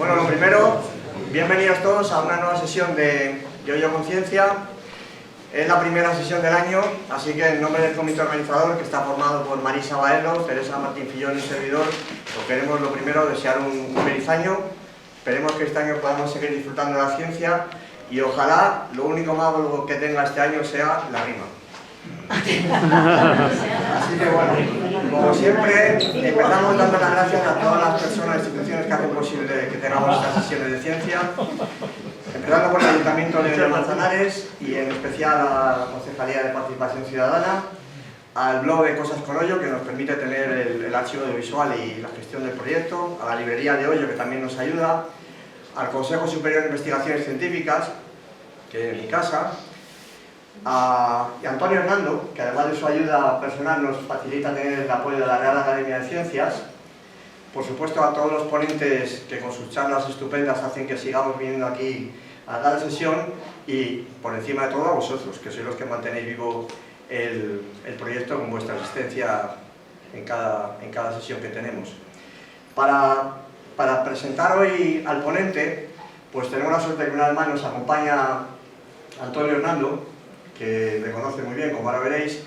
Bueno, lo primero, bienvenidos todos a una nueva sesión de Yo Conciencia. Es la primera sesión del año, así que en nombre del comité organizador, que está formado por Marisa Baelo, Teresa Martín Fillón y servidor, os queremos lo primero desear un feliz año. Esperemos que este año podamos seguir disfrutando de la ciencia y ojalá lo único malo que tenga este año sea la rima. Así que bueno, como siempre, empezamos dando las gracias a todas las personas e instituciones que hacen posible que tengamos estas sesiones de ciencia, empezando por el Ayuntamiento de Manzanares y en especial a la Concejalía de Participación Ciudadana, al blog de Cosas con Hoyo, que nos permite tener el archivo audiovisual y la gestión del proyecto, a la librería de Hoyo, que también nos ayuda, al Consejo Superior de Investigaciones Científicas, que es mi casa, y a Antonio Hernando, que además de su ayuda personal nos facilita tener el apoyo de la Real Academia de Ciencias. Por supuesto a todos los ponentes que con sus charlas estupendas hacen que sigamos viniendo aquí a cada sesión, y por encima de todo a vosotros, que sois los que mantenéis vivo el proyecto con vuestra asistencia en cada sesión que tenemos. Para presentar hoy al ponente, pues tenemos la suerte de que una vez más nos acompaña Antonio Hernando, que le conoce muy bien, como ahora veréis.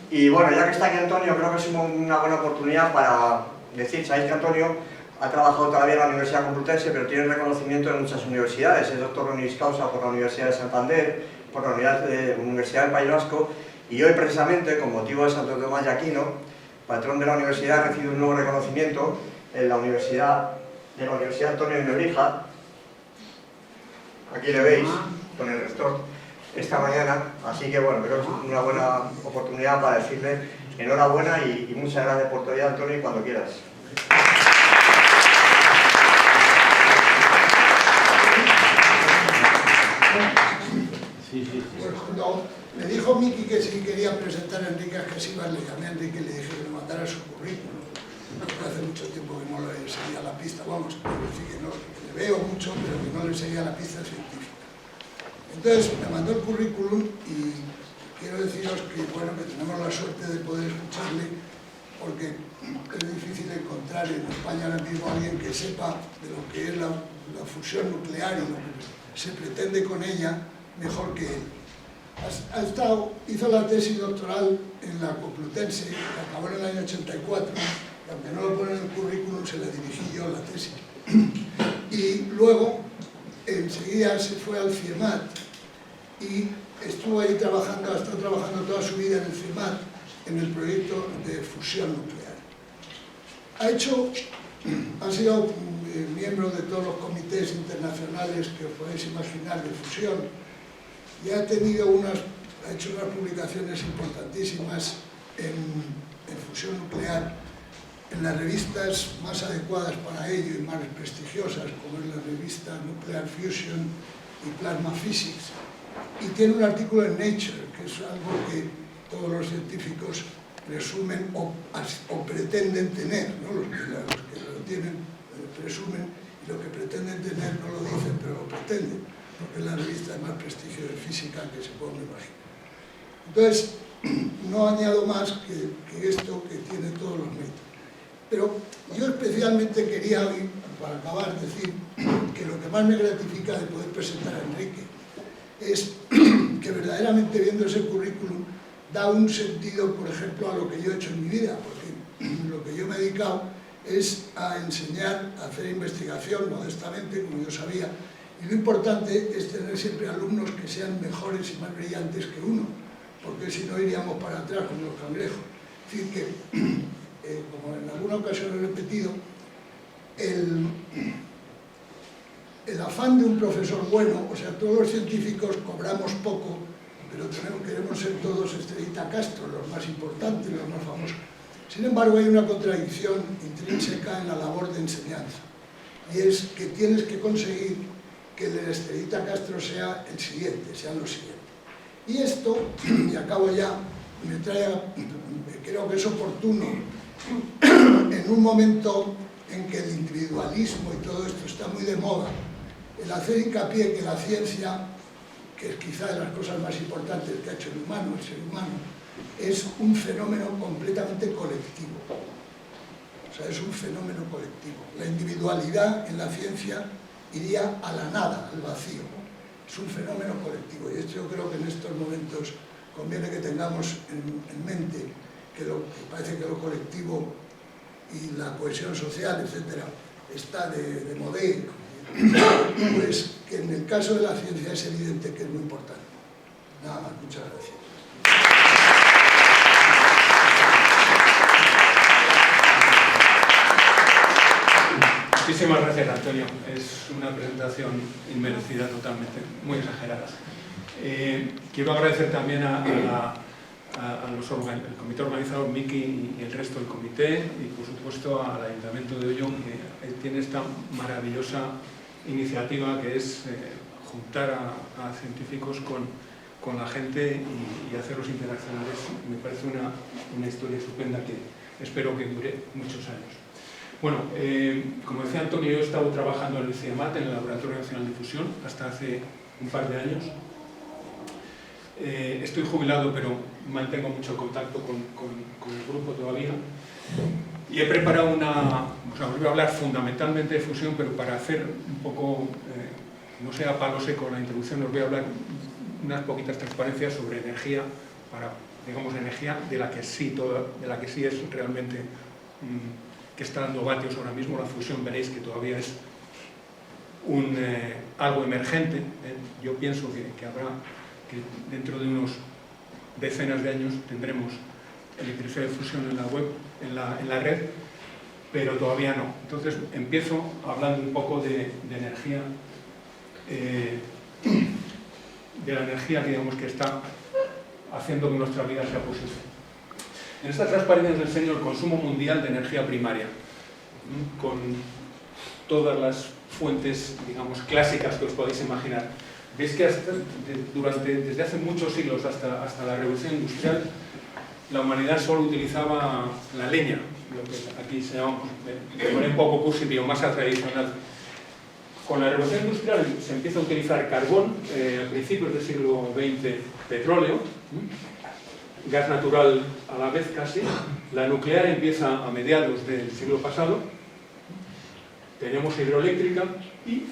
Y bueno, ya que está aquí Antonio, creo que es una buena oportunidad para decir, sabéis que Antonio ha trabajado todavía en la Universidad Complutense, pero tiene reconocimiento en muchas universidades. Es doctor honoris causa por la Universidad de Santander, por la Universidad del País Vasco, y hoy precisamente, con motivo de Santo Tomás de Aquino, patrón de la universidad, ha recibido un nuevo reconocimiento en la Universidad Antonio de Nebrija. Aquí le veis, con el rector, esta mañana, así que bueno, creo que es una buena oportunidad para decirle enhorabuena y muchas gracias por tu ayuda, Antonio, y cuando quieras. Pues cuando me dijo Miki que si quería presentar a Enrique Asquesivas, le llamé a Enrique y le dije que me mandara su currículum, porque hace mucho tiempo que no le seguía la pista, vamos, que no, le veo mucho, pero que no le seguía la pista científica. Entonces me mandó el currículum y quiero deciros que, bueno, que tenemos la suerte de poder escucharle, porque es difícil encontrar en España ahora mismo a alguien que sepa de lo que es la fusión nuclear y lo que se pretende con ella mejor que él. Hizo la tesis doctoral en la Complutense, que acabó en el año 84, y aunque no lo pone en el currículum, se la dirigí yo la tesis. Y luego enseguida se fue al CIEMAT y estuvo ahí trabajando, ha estado trabajando toda su vida en el CIEMAT en el proyecto de fusión nuclear. Ha sido miembro de todos los comités internacionales que os podéis imaginar de fusión y ha hecho unas publicaciones importantísimas en fusión nuclear en las revistas más adecuadas para ello y más prestigiosas, como es la revista Nuclear Fusion y Plasma Physics, y tiene un artículo en Nature, que es algo que todos los científicos presumen o pretenden tener, ¿no? Los que lo tienen presumen, y lo que pretenden tener no lo dicen, pero lo pretenden, porque es la revista de más prestigio de física que se puede imaginar. Entonces, no añado más que esto, que tiene todos los méritos. Pero yo especialmente quería hoy, para acabar, decir que lo que más me gratifica de poder presentar a Enrique es que verdaderamente viendo ese currículum da un sentido, por ejemplo, a lo que yo he hecho en mi vida, porque lo que yo me he dedicado es a enseñar, a hacer investigación modestamente, como yo sabía, y lo importante es tener siempre alumnos que sean mejores y más brillantes que uno, porque si no iríamos para atrás como los cangrejos. Es decir, que como en alguna ocasión he repetido, el afán de un profesor bueno, o sea, todos los científicos cobramos poco, pero queremos ser todos Estrellita Castro, los más importantes, los más famosos. Sin embargo, hay una contradicción intrínseca en la labor de enseñanza, y es que tienes que conseguir que el Estrellita Castro sea el siguiente, sean los siguientes. Y esto, y acabo ya, creo que es oportuno en un momento en que el individualismo y todo esto está muy de moda, el hacer hincapié que la ciencia, que es quizá de las cosas más importantes que ha hecho el ser humano, es un fenómeno completamente colectivo. O sea, es un fenómeno colectivo. La individualidad en la ciencia iría a la nada, al vacío, ¿no? Es un fenómeno colectivo, y esto yo creo que en estos momentos conviene que tengamos en mente que parece que lo colectivo y la cohesión social, etcétera, está de modé, pues que en el caso de la ciencia es evidente que es muy importante. Nada más, muchas gracias. Muchísimas gracias, Antonio. Es una presentación inmerecida totalmente, muy exagerada. Quiero agradecer también al comité organizador, Miki, y el resto del comité, y por supuesto al Ayuntamiento de Ollón, que tiene esta maravillosa iniciativa que es juntar a científicos con la gente y hacerlos internacionales. Me parece una historia estupenda que espero que dure muchos años. Bueno, como decía Antonio, yo he estado trabajando en el CIEMAT, en el Laboratorio Nacional de Fusión, hasta hace un par de años. Estoy jubilado, pero mantengo mucho contacto con el grupo todavía. Y he preparado voy a hablar fundamentalmente de fusión, pero para hacer un poco, no sea palo seco la introducción, os voy a hablar unas poquitas transparencias sobre energía, digamos, energía de la que sí es realmente... que está dando vatios ahora mismo. La fusión veréis que todavía es algo emergente. Yo pienso que dentro de unos decenas de años tendremos electricidad de fusión en la web, en la red, pero todavía no. Entonces empiezo hablando un poco de energía, de la energía, digamos, que está haciendo que nuestra vida sea posible. En estas transparencias les enseño el consumo mundial de energía primaria, con todas las fuentes, digamos, clásicas que os podéis imaginar. Veis que desde hace muchos siglos hasta la Revolución Industrial, la humanidad solo utilizaba la leña, lo que aquí se llama, de manera un poco cursi, biomasa tradicional. Con la Revolución Industrial se empieza a utilizar carbón, a principios del siglo XX petróleo, gas natural a la vez casi, la nuclear empieza a mediados del siglo pasado, tenemos hidroeléctrica, y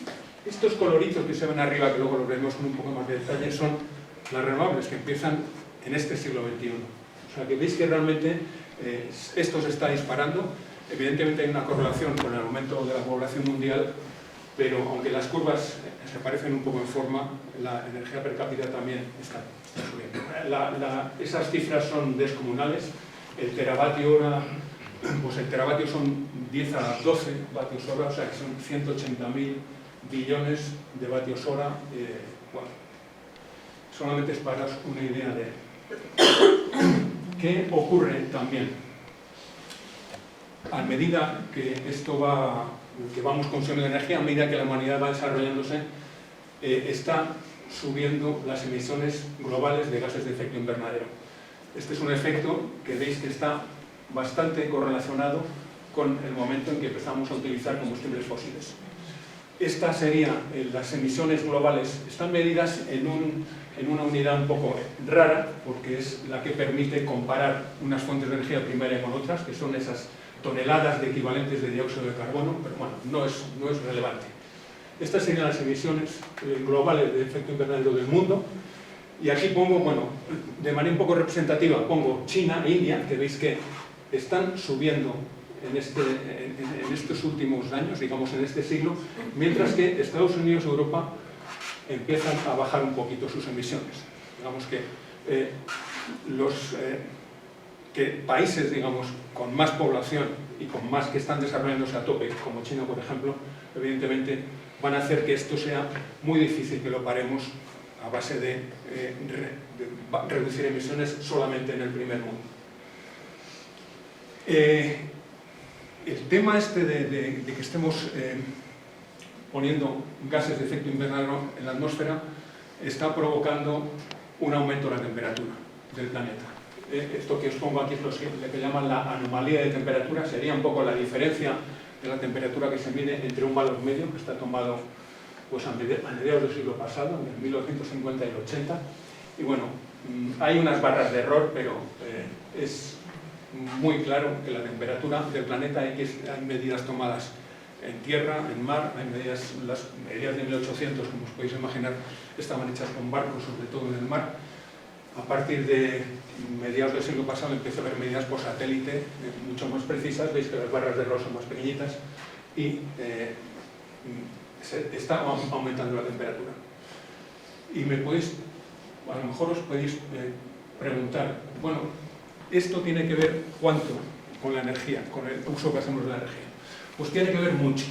estos coloritos que se ven arriba, que luego los veremos con un poco más de detalle, son las renovables que empiezan en este siglo XXI. O sea que veis que realmente esto se está disparando. Evidentemente hay una correlación con el aumento de la población mundial, pero aunque las curvas se parecen un poco en forma, la energía per cápita también está subiendo. Esas cifras son descomunales. El teravatio hora, pues el teravatio son 10 a 12 vatios hora, o sea que son 180.000 billones de vatios hora. Bueno, solamente es para daros una idea de qué ocurre también. A medida que que vamos consumiendo energía, a medida que la humanidad va desarrollándose, está subiendo las emisiones globales de gases de efecto invernadero. Este es un efecto que veis que está bastante correlacionado con el momento en que empezamos a utilizar combustibles fósiles. Estas serían las emisiones globales, están medidas en una unidad un poco rara, porque es la que permite comparar unas fuentes de energía primaria con otras, que son esas toneladas de equivalentes de dióxido de carbono, pero bueno, no es relevante. Estas serían las emisiones globales de efecto invernadero del mundo, y aquí pongo, bueno, de manera un poco representativa, pongo China e India, que veis que están subiendo en estos últimos años, digamos en este siglo, mientras que Estados Unidos y Europa empiezan a bajar un poquito sus emisiones. Digamos que países, digamos, con más población y con más que están desarrollándose a tope, como China, por ejemplo, evidentemente van a hacer que esto sea muy difícil que lo paremos a base de reducir emisiones solamente en el primer mundo. El tema este de que estemos poniendo gases de efecto invernadero en la atmósfera está provocando un aumento de la temperatura del planeta. Esto que os pongo aquí es lo que llaman la anomalía de temperatura, sería un poco la diferencia de la temperatura que se mide entre un valor medio, que está tomado pues, a mediados del siglo pasado, en 1950 y el 80, y bueno, hay unas barras de error, pero es muy claro que la temperatura del planeta hay medidas tomadas en tierra, en mar, hay medidas, las medidas de 1800, como os podéis imaginar, estaban hechas con barcos, sobre todo en el mar. A partir de mediados del siglo pasado empezó a haber medidas por satélite mucho más precisas, veis que las barras de error son más pequeñitas y se está aumentando la temperatura. Y a lo mejor os podéis preguntar, bueno, esto tiene que ver ¿cuánto? Con la energía, con el uso que hacemos de la energía. Pues tiene que ver mucho.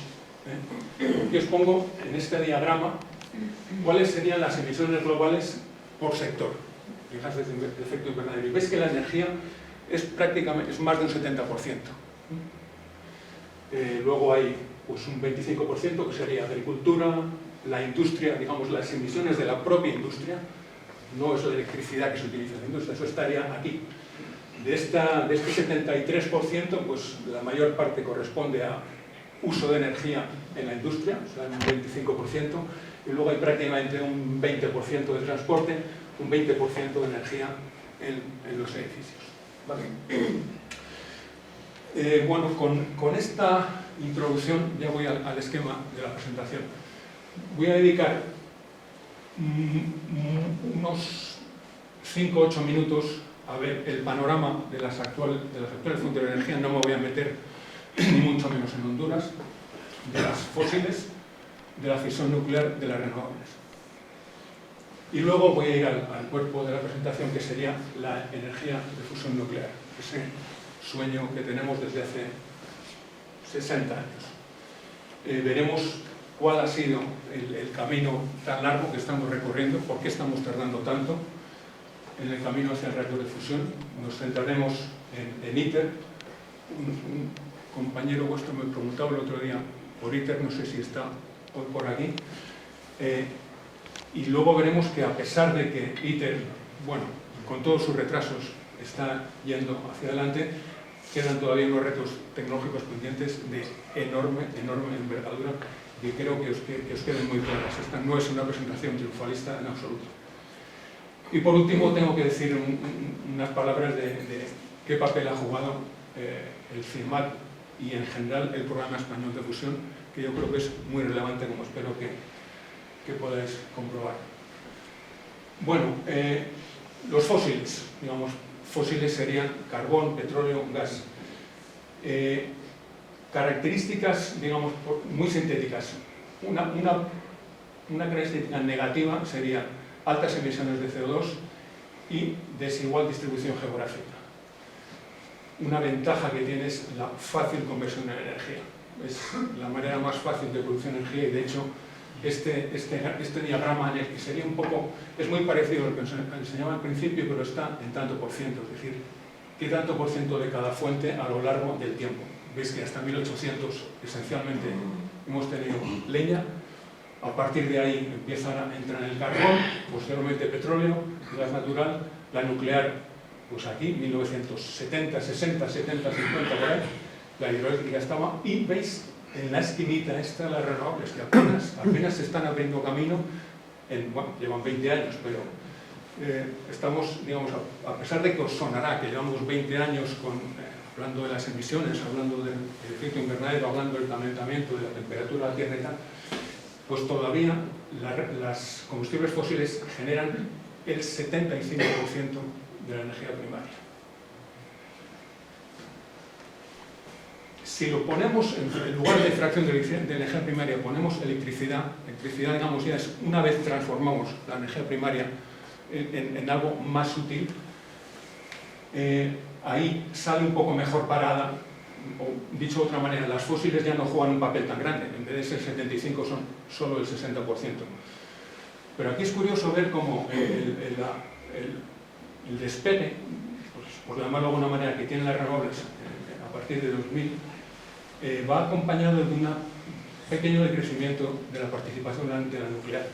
Yo os pongo en este diagrama cuáles serían las emisiones globales por sector. Fijaos el efecto invernadero. Y veis que la energía es más de un 70%. Luego hay pues, un 25% que sería agricultura, la industria, digamos, las emisiones de la propia industria, no es la electricidad que se utiliza en la industria, eso estaría aquí. De este 73%, pues la mayor parte corresponde a uso de energía en la industria, o sea, un 25%, y luego hay prácticamente un 20% de transporte, un 20% de energía en los edificios. ¿Vale? Bueno, con esta introducción ya voy al esquema de la presentación. Voy a dedicar unos 5 o 8 minutos a ver el panorama de las actuales fuentes de energía. No me voy a meter ni mucho menos en Honduras, de las fósiles, de la fisión nuclear, de las renovables. Y luego voy a ir al cuerpo de la presentación, que sería la energía de fusión nuclear, ese sueño que tenemos desde hace 60 años. Veremos cuál ha sido el camino tan largo que estamos recorriendo, por qué estamos tardando tanto en el camino hacia el reactor de fusión. Nos centraremos en ITER. Un compañero vuestro me preguntaba el otro día por ITER, no sé si está hoy por aquí. Y luego veremos que a pesar de que ITER, bueno, con todos sus retrasos, está yendo hacia adelante, quedan todavía unos retos tecnológicos pendientes de enorme envergadura que creo que os queden muy claras. Esta no es una presentación triunfalista en absoluto. Y por último tengo que decir unas palabras de qué papel ha jugado el CIEMAT y en general el Programa Español de Fusión, que yo creo que es muy relevante, como espero que podáis comprobar. Bueno, los fósiles, digamos, fósiles serían carbón, petróleo, gas. Características, digamos, muy sintéticas. Una característica negativa sería altas emisiones de CO2 y desigual distribución geográfica. Una ventaja que tiene es la fácil conversión en energía. Es la manera más fácil de producir energía y de hecho este diagrama en el que sería un poco, es muy parecido a lo que os enseñaba al principio, pero está en tanto por ciento, es decir, qué tanto por ciento de cada fuente a lo largo del tiempo. Veis que hasta 1800 esencialmente hemos tenido leña, a partir de ahí empiezan a entrar en el carbón, posteriormente petróleo, gas natural, la nuclear, pues aquí, 1970, 60, 70, 50 por ahí, la hidroeléctrica estaba, y veis en la esquinita esta las renovables, que apenas se están abriendo camino, bueno, llevan 20 años, pero estamos, digamos, a pesar de que os sonará que llevamos 20 años hablando de las emisiones, hablando del efecto invernadero, hablando del calentamiento, de la temperatura de la Tierra y tal, pues todavía las combustibles fósiles generan el 75% de la energía primaria. Si lo ponemos, en lugar de fracción de energía primaria, ponemos electricidad, digamos, ya es, una vez transformamos la energía primaria en algo más sutil, ahí sale un poco mejor parada, o dicho de otra manera, las fósiles ya no juegan un papel tan grande, en vez de ser 75 son solo el 60%. Pero aquí es curioso ver cómo el despegue, pues, por llamarlo de alguna manera, que tienen las renovables a partir de 2000, va acompañado de un pequeño decrecimiento de la participación de la nuclear,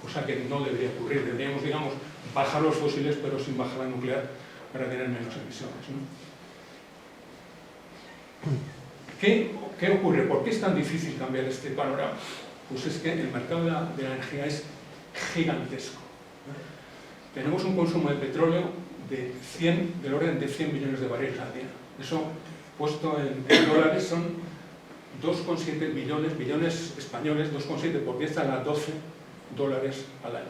cosa que no debería ocurrir. Deberíamos, digamos, bajar los fósiles, pero sin bajar la nuclear para tener menos emisiones, ¿no? ¿Qué ocurre? ¿Por qué es tan difícil cambiar este panorama? Pues es que el mercado de la energía es gigantesco. Tenemos un consumo de petróleo del orden de 100 millones de barriles al día. Eso, puesto en dólares, son 2,7 billones españoles, 2,7 por 10 a la 12 dólares al año.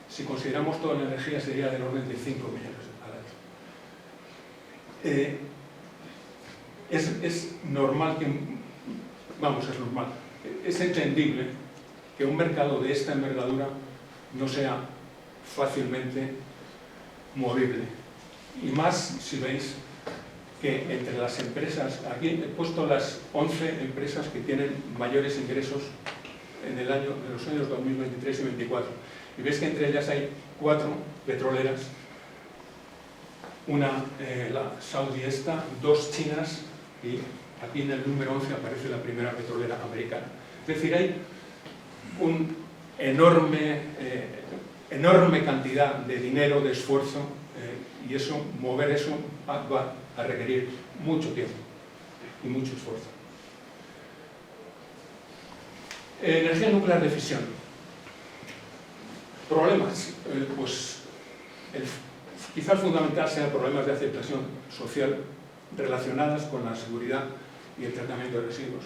Si consideramos toda la energía, sería del orden de 5 millones al año. Es normal que, vamos, es normal, es entendible que un mercado de esta envergadura no sea fácilmente movible. Y más si veis que entre las empresas, aquí he puesto las 11 empresas que tienen mayores ingresos en el año, en los años 2023 y 2024. Y veis que entre ellas hay 4 petroleras, una la saudí esta, 2 chinas, y aquí en el número 11 aparece la primera petrolera americana. Es decir, hay una enorme cantidad de dinero, de esfuerzo, y eso, mover eso va a requerir mucho tiempo y mucho esfuerzo. Energía nuclear de fisión. Problemas, pues quizás fundamental sean problemas de aceptación social relacionadas con la seguridad y el tratamiento de residuos.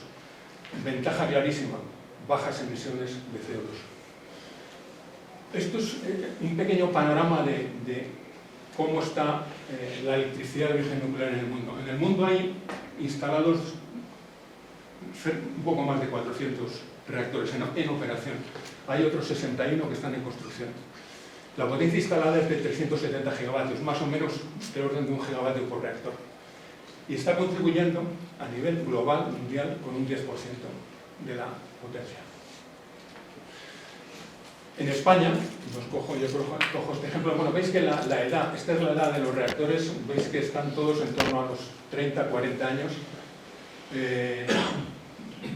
Ventaja clarísima, bajas emisiones de CO2. Esto es un pequeño panorama de cómo está la electricidad de origen nuclear en el mundo. En el mundo hay instalados un poco más de 400 reactores en operación. Hay otros 61 que están en construcción. La potencia instalada es de 370 gigavatios, más o menos del orden de 1 gigavatio por reactor. Y está contribuyendo a nivel global, mundial, con un 10% de la potencia. En España, yo cojo este ejemplo, bueno, veis que la edad, esta es la edad de los reactores, veis que están todos en torno a los 30, 40 años.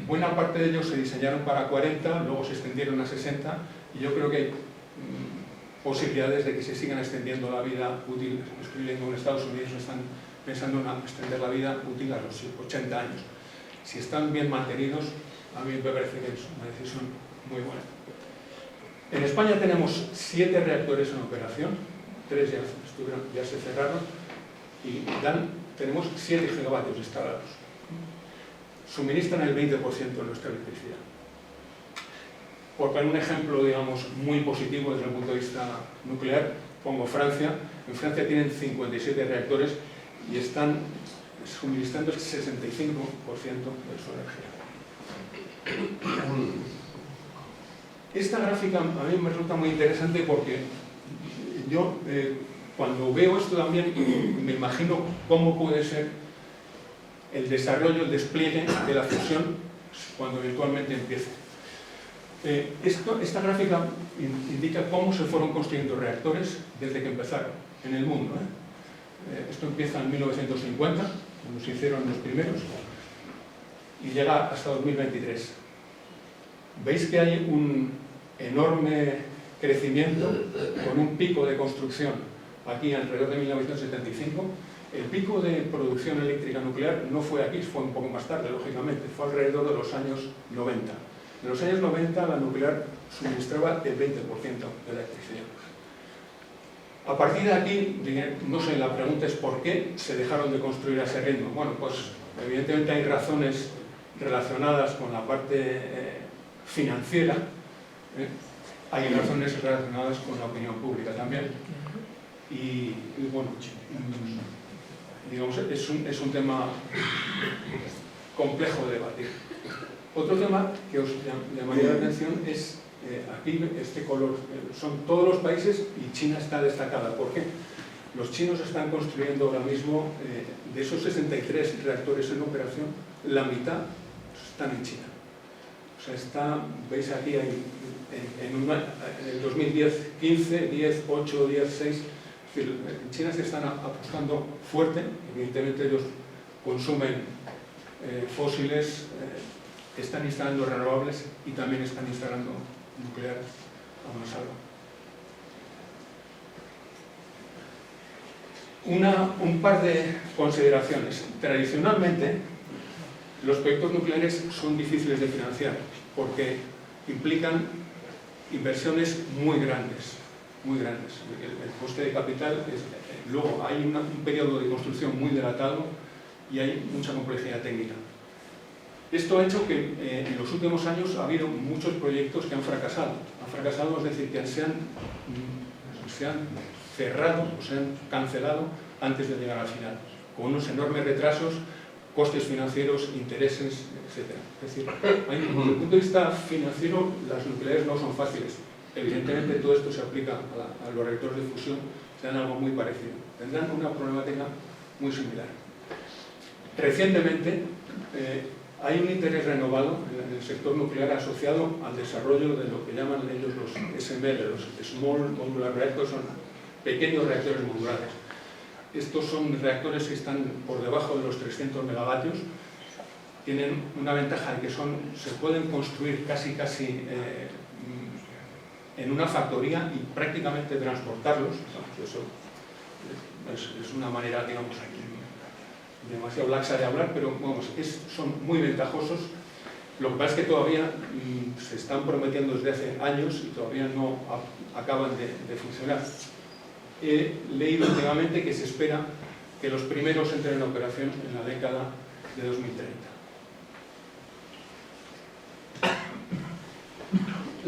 Buena parte de ellos se diseñaron para 40, luego se extendieron a 60, y yo creo que hay posibilidades de que se sigan extendiendo la vida útil. Estoy leyendo en Estados Unidos, están pensando en extender la vida útil a los 80 años. Si están bien mantenidos, a mí me parece que es una decisión muy buena. En España tenemos 7 reactores en operación, 3 ya se cerraron, y tenemos 7 gigavatios instalados. Suministran el 20% de nuestra electricidad. Por poner un ejemplo, digamos, muy positivo desde el punto de vista nuclear, pongo Francia. En Francia tienen 57 reactores y están suministrando el 65% de su energía. Esta gráfica a mí me resulta muy interesante porque yo, cuando veo esto también, me imagino cómo puede ser el desarrollo, el despliegue de la fusión cuando eventualmente empiece. Esta gráfica indica cómo se fueron construyendo reactores desde que empezaron en el mundo. Esto empieza en 1950, cuando se hicieron los primeros, y llega hasta 2023. Veis que hay un enorme crecimiento con un pico de construcción aquí alrededor de 1975. El pico de producción eléctrica nuclear no fue aquí, fue un poco más tarde, lógicamente, fue alrededor de los años 90. En los años 90 la nuclear suministraba el 20% de la electricidad. A partir de aquí, no sé, la pregunta es ¿por qué se dejaron de construir a ese ritmo? Bueno, pues evidentemente hay razones relacionadas con la parte financiera, hay razones relacionadas con la opinión pública también. Y bueno, digamos, es un tema complejo de debatir. Otro tema que os llamaría la atención es aquí este color. Son todos los países y China está destacada. ¿Por qué? Los chinos están construyendo ahora mismo, de esos 63 reactores en operación, la mitad están en China. O sea, veis aquí en el 2010, 15, 10, 8, 10, 6. Es decir, en China se están apostando fuerte, evidentemente ellos consumen fósiles, están instalando renovables y también están instalando nuclear a mansalva. Un par de consideraciones. Tradicionalmente, los proyectos nucleares son difíciles de financiar porque implican inversiones muy grandes. El coste de capital luego hay un periodo de construcción muy dilatado y hay mucha complejidad técnica. Esto ha hecho que en los últimos años ha habido muchos proyectos que han fracasado. Han fracasado, es decir, que se han cerrado o se han cancelado antes de llegar al final, con unos enormes retrasos, costes financieros, intereses, etc. Es decir, desde el punto de vista financiero, las nucleares no son fáciles. Evidentemente, todo esto se aplica a los reactores de fusión, serán algo muy parecido. Tendrán una problemática muy similar. Recientemente, hay un interés renovado en el sector nuclear asociado al desarrollo de lo que llaman ellos los SMR, los Small Modular Reactors, son pequeños reactores modulares. Estos son reactores que están por debajo de los 300 megavatios, tienen una ventaja de que se pueden construir casi en una factoría y prácticamente transportarlos. Eso es una manera, digamos, demasiado laxa de hablar, pero vamos, son muy ventajosos. Lo que pasa es que todavía se están prometiendo desde hace años y todavía no acaban de funcionar. He leído últimamente que se espera que los primeros entren en operación en la década de 2030.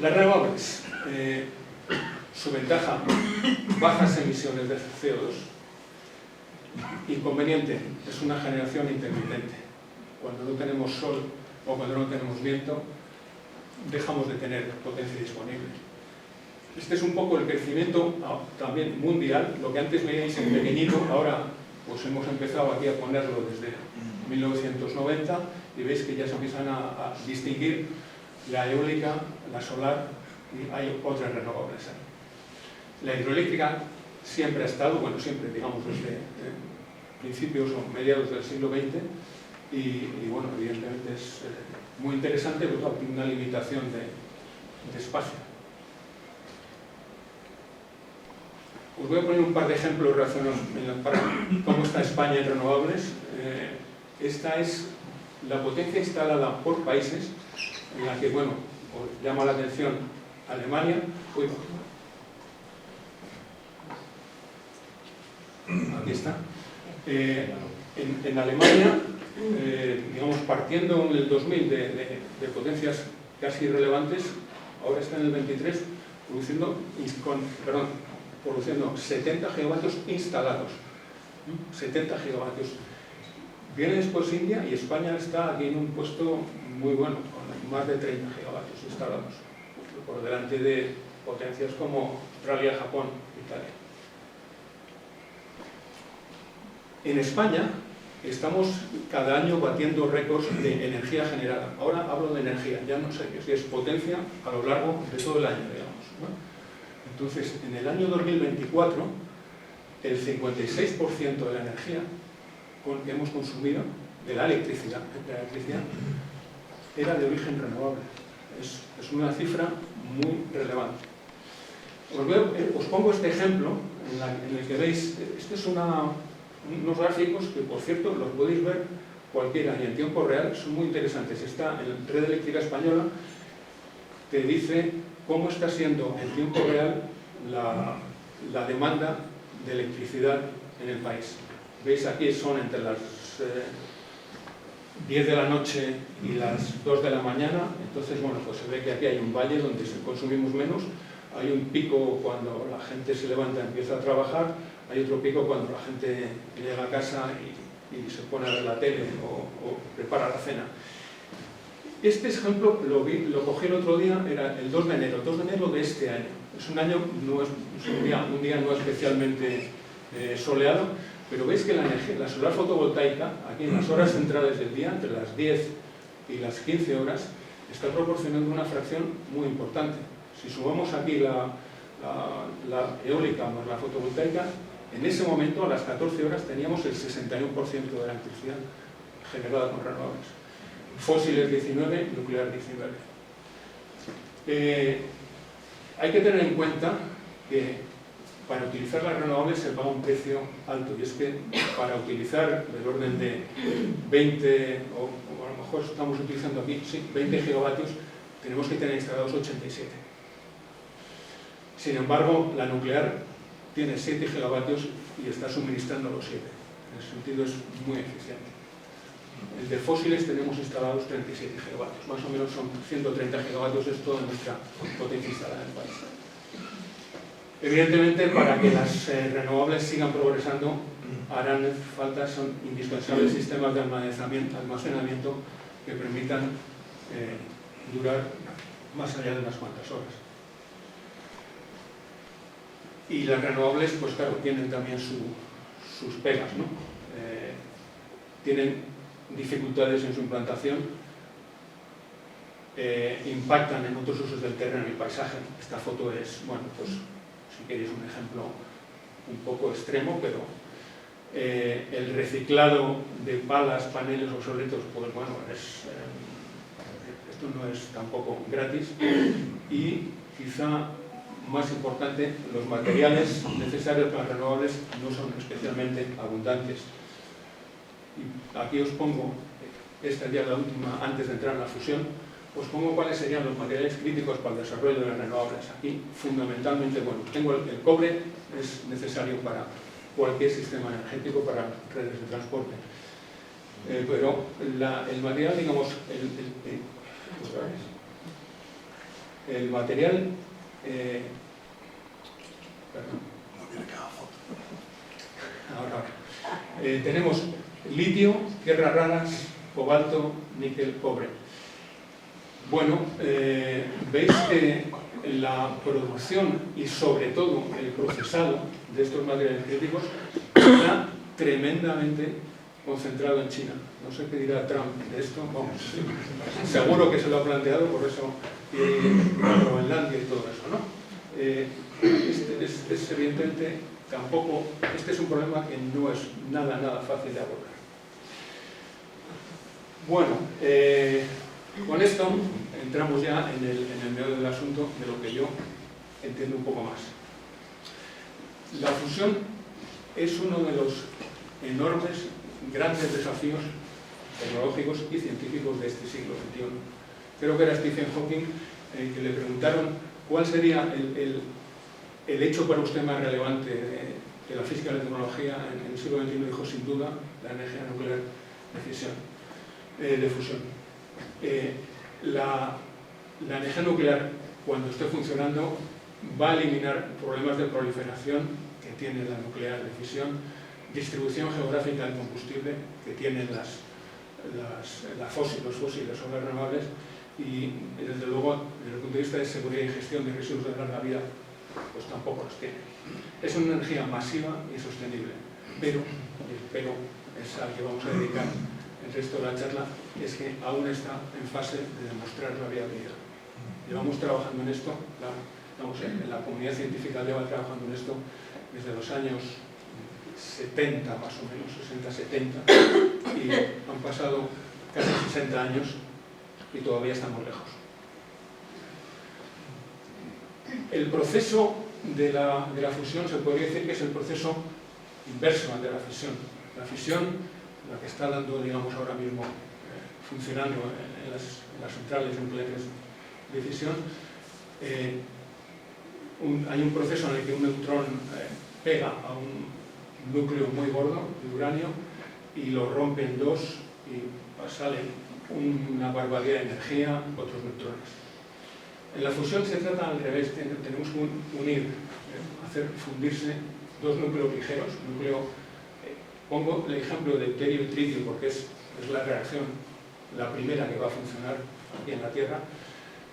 Las renovables, su ventaja, bajas emisiones de CO2. Inconveniente, es una generación intermitente. Cuando no tenemos sol o cuando no tenemos viento, dejamos de tener potencia disponible. Este es un poco el crecimiento también mundial. Lo que antes veíais en pequeñito, ahora pues hemos empezado aquí a ponerlo desde 1990 y veis que ya se empiezan a distinguir la eólica, la solar y hay otras renovables ahí. La hidroeléctrica siempre ha estado, bueno, siempre, digamos, desde principios o mediados del siglo XX y bueno, evidentemente es muy interesante, pero tiene una limitación de espacio. Os voy a poner un par de ejemplos relacionados para cómo está España en renovables. Esta es la potencia instalada por países, en la que, bueno, os llama la atención Alemania. Aquí está. En Alemania, digamos, partiendo en el 2000 de potencias casi irrelevantes, ahora está en el 23 produciendo 70 gigavatios instalados. 70 gigavatios. Viene después India y España está aquí en un puesto muy bueno, con más de 30 gigavatios instalados, por delante de potencias como Australia, Japón, Italia. En España estamos cada año batiendo récords de energía generada. Ahora hablo de energía, ya no sé si es potencia a lo largo de todo el año, digamos, ¿no? Entonces, en el año 2024, el 56% de la energía que hemos consumido, de la electricidad, era de origen renovable. Es una cifra muy relevante. Os pongo este ejemplo en el que veis, este es unos gráficos que, por cierto, los podéis ver cualquiera y en tiempo real, son muy interesantes. Está en Red Eléctrica Española, te dice cómo está siendo en tiempo real la demanda de electricidad en el país. Veis aquí son entre las 10 de la noche y las 2 de la mañana, entonces bueno, pues se ve que aquí hay un valle donde consumimos menos, hay un pico cuando la gente se levanta y empieza a trabajar, hay otro pico cuando la gente llega a casa y se pone a ver la tele o prepara la cena. Este ejemplo lo cogí el otro día, era el 2 de enero de este año. Es un año, un día no especialmente soleado, pero veis que la solar fotovoltaica, aquí en las horas centrales del día, entre las 10 y las 15 horas, está proporcionando una fracción muy importante. Si sumamos aquí la eólica más la fotovoltaica, en ese momento, a las 14 horas, teníamos el 61% de la electricidad generada con renovables. Fósiles 19, nuclear 19. Hay que tener en cuenta que para utilizar las renovables se paga un precio alto, y es que para utilizar del orden de 20, o a lo mejor estamos utilizando aquí, sí, 20 gigavatios, tenemos que tener instalados 87. Sin embargo, la nuclear tiene 7 gigavatios y está suministrando los 7. En ese sentido es muy eficiente. El de fósiles tenemos instalados 37 gigavatios, más o menos son 130 gigavatios, es toda nuestra potencia instalada en el país. Evidentemente, para que las renovables sigan progresando, harán falta, son indispensables sistemas de almacenamiento que permitan durar más allá de unas cuantas horas. Y las renovables, pues claro, tienen también sus pegas, ¿no? Tienen dificultades en su implantación, impactan en otros usos del terreno y paisaje. Esta foto es, bueno, pues si queréis un ejemplo un poco extremo, pero el reciclado de palas, paneles obsoletos, pues bueno, esto no es tampoco gratis. Y quizá más importante, los materiales necesarios para renovables no son especialmente abundantes. Y aquí os pongo, esta ya es la última antes de entrar en la fusión, os pongo cuáles serían los materiales críticos para el desarrollo de las renovables. Aquí, fundamentalmente, bueno, tengo el cobre, es necesario para cualquier sistema energético, para redes de transporte. Pero el material, digamos, el material... perdón. Ahora. Tenemos litio, tierras raras, cobalto, níquel, cobre. Bueno, veis que la producción y sobre todo el procesado de estos materiales críticos está tremendamente concentrado en China. No sé qué dirá Trump de esto, vamos, seguro que se lo ha planteado, por eso Groenlandia y todo eso, ¿no? Es evidentemente tampoco, este es un problema que no es nada fácil de abordar. Bueno, con esto entramos ya en el meollo del asunto, de lo que yo entiendo un poco más. La fusión es uno de los enormes, grandes desafíos tecnológicos y científicos de este siglo XXI. Creo que era Stephen Hawking que le preguntaron cuál sería el hecho para usted más relevante de la física y la tecnología en el siglo XXI. Dijo, sin duda, la energía nuclear de fusión. La energía nuclear, cuando esté funcionando, va a eliminar problemas de proliferación que tiene la nuclear de fisión, distribución geográfica del combustible que tienen los fósiles o las renovables, y desde luego, desde el punto de vista de seguridad y gestión de residuos de larga vida, pues tampoco los tiene. Es una energía masiva y sostenible, pero es al que vamos a dedicar el resto de la charla, es que aún está en fase de demostrar la viabilidad. Llevamos trabajando en esto, la comunidad científica lleva trabajando en esto desde los años 70 más o menos, 60-70, y han pasado casi 60 años y todavía estamos lejos. El proceso de la fusión se podría decir que es el proceso inverso al de la fisión. La fisión, la que está dando, digamos, ahora mismo funcionando en las centrales nucleares de fisión, hay un proceso en el que un neutrón pega a un núcleo muy gordo de uranio y lo rompe en dos y sale una barbaridad de energía, otros neutrones. En la fusión se trata al revés, tenemos que unir, hacer fundirse dos núcleos ligeros. Pongo el ejemplo de deuterio y tritio porque es la reacción, la primera que va a funcionar aquí en la Tierra.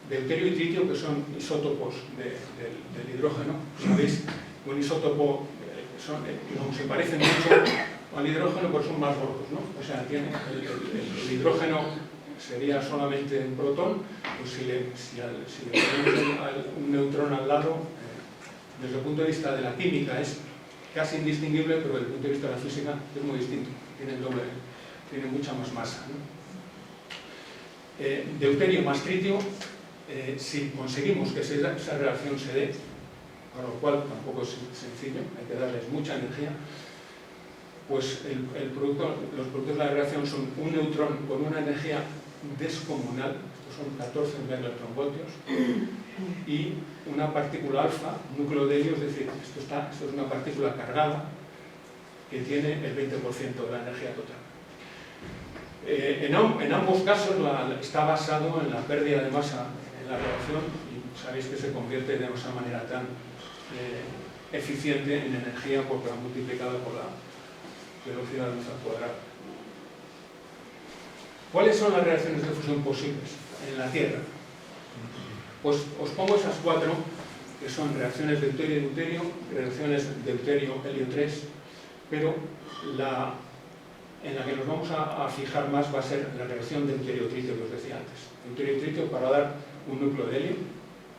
Deuterio y tritio, que son isótopos del hidrógeno, sabéis, un isótopo se parecen mucho al hidrógeno, pero son más gordos, ¿no? O sea, el hidrógeno sería solamente un protón, pues si le ponemos un neutrón al lado, desde el punto de vista de la química es casi indistinguible, pero desde el punto de vista de la física es muy distinto, tiene mucha más masa, ¿no? Deuterio más tritio, si conseguimos que esa reacción se dé, para lo cual tampoco es sencillo, hay que darles mucha energía, pues los productos de la reacción son un neutrón con una energía descomunal, estos son 14 megaelectronvoltios, y una partícula alfa, un núcleo de helio, es decir, esto es una partícula cargada que tiene el 20% de la energía total. En ambos casos está basado en la pérdida de masa en la reacción y sabéis que se convierte de esa manera tan eficiente en energía porque va multiplicada por la velocidad de luz al cuadrado. ¿Cuáles son las reacciones de fusión posibles en la Tierra? Pues os pongo esas 4, que son reacciones de deuterio-deuterio, reacciones de deuterio-helio 3, pero en la que nos vamos a fijar más va a ser la reacción de deuterio-tritio que os decía antes. Deuterio-tritio para dar un núcleo de helio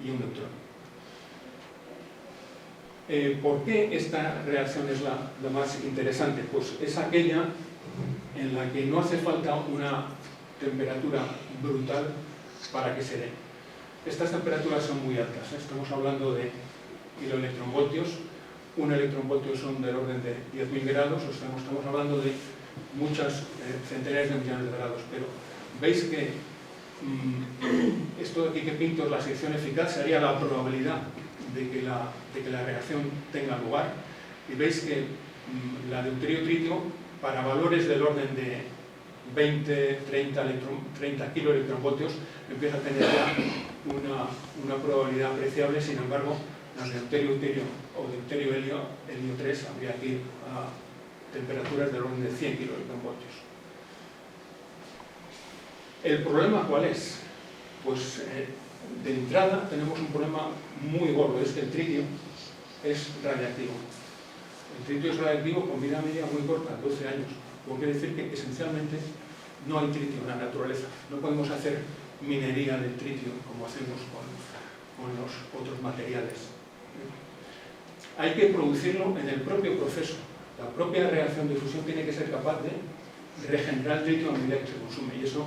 y un neutrón. ¿Por qué esta reacción es la más interesante? Pues es aquella en la que no hace falta una temperatura brutal para que se dé. Estas temperaturas son muy altas, estamos hablando de kiloelectronvoltios. Un electronvoltio son del orden de 10.000 grados, o sea, estamos hablando de muchas centenares de millones de grados, pero veis que esto de aquí que pinto es la sección eficaz, sería la probabilidad de que la reacción tenga lugar, y veis que la deuterio-tritio para valores del orden de 20, 30 kiloelectronvoltios empieza a tener ya una probabilidad apreciable. Sin embargo, las de deuterio-deuterio o deuterio-helio 3 habría que ir a temperaturas del orden de 100 kiloelectronvoltios. ¿El problema cuál es? Pues de entrada tenemos un problema muy gordo, es que el tritio es radiactivo. El tritio es radiactivo con vida media muy corta, 12 años. Lo que quiere decir que esencialmente no hay tritio en la naturaleza. No podemos hacer minería del tritio como hacemos con los otros materiales. Hay que producirlo en el propio proceso. La propia reacción de fusión tiene que ser capaz de regenerar el tritio a medida que se consume, y eso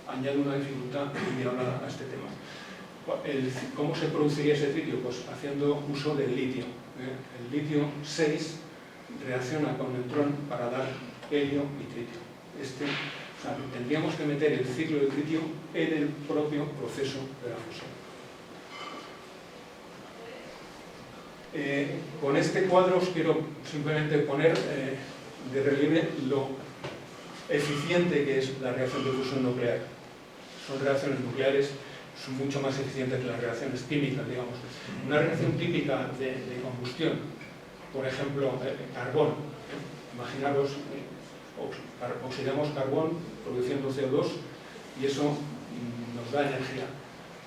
añade una dificultad inviable a este tema. ¿Cómo se produciría ese tritio? Pues haciendo uso del litio. El litio 6 reacciona con neutrón para dar helio y tritio. O sea, tendríamos que meter el ciclo de tritio en el propio proceso de la fusión. Con este cuadro os quiero simplemente poner de relieve lo eficiente que es la reacción de fusión nuclear. Son reacciones nucleares, son mucho más eficientes que las reacciones químicas, digamos. Una reacción típica de combustión, por ejemplo, carbón. Imaginaros, oxidamos carbón produciendo CO2 y eso nos da energía.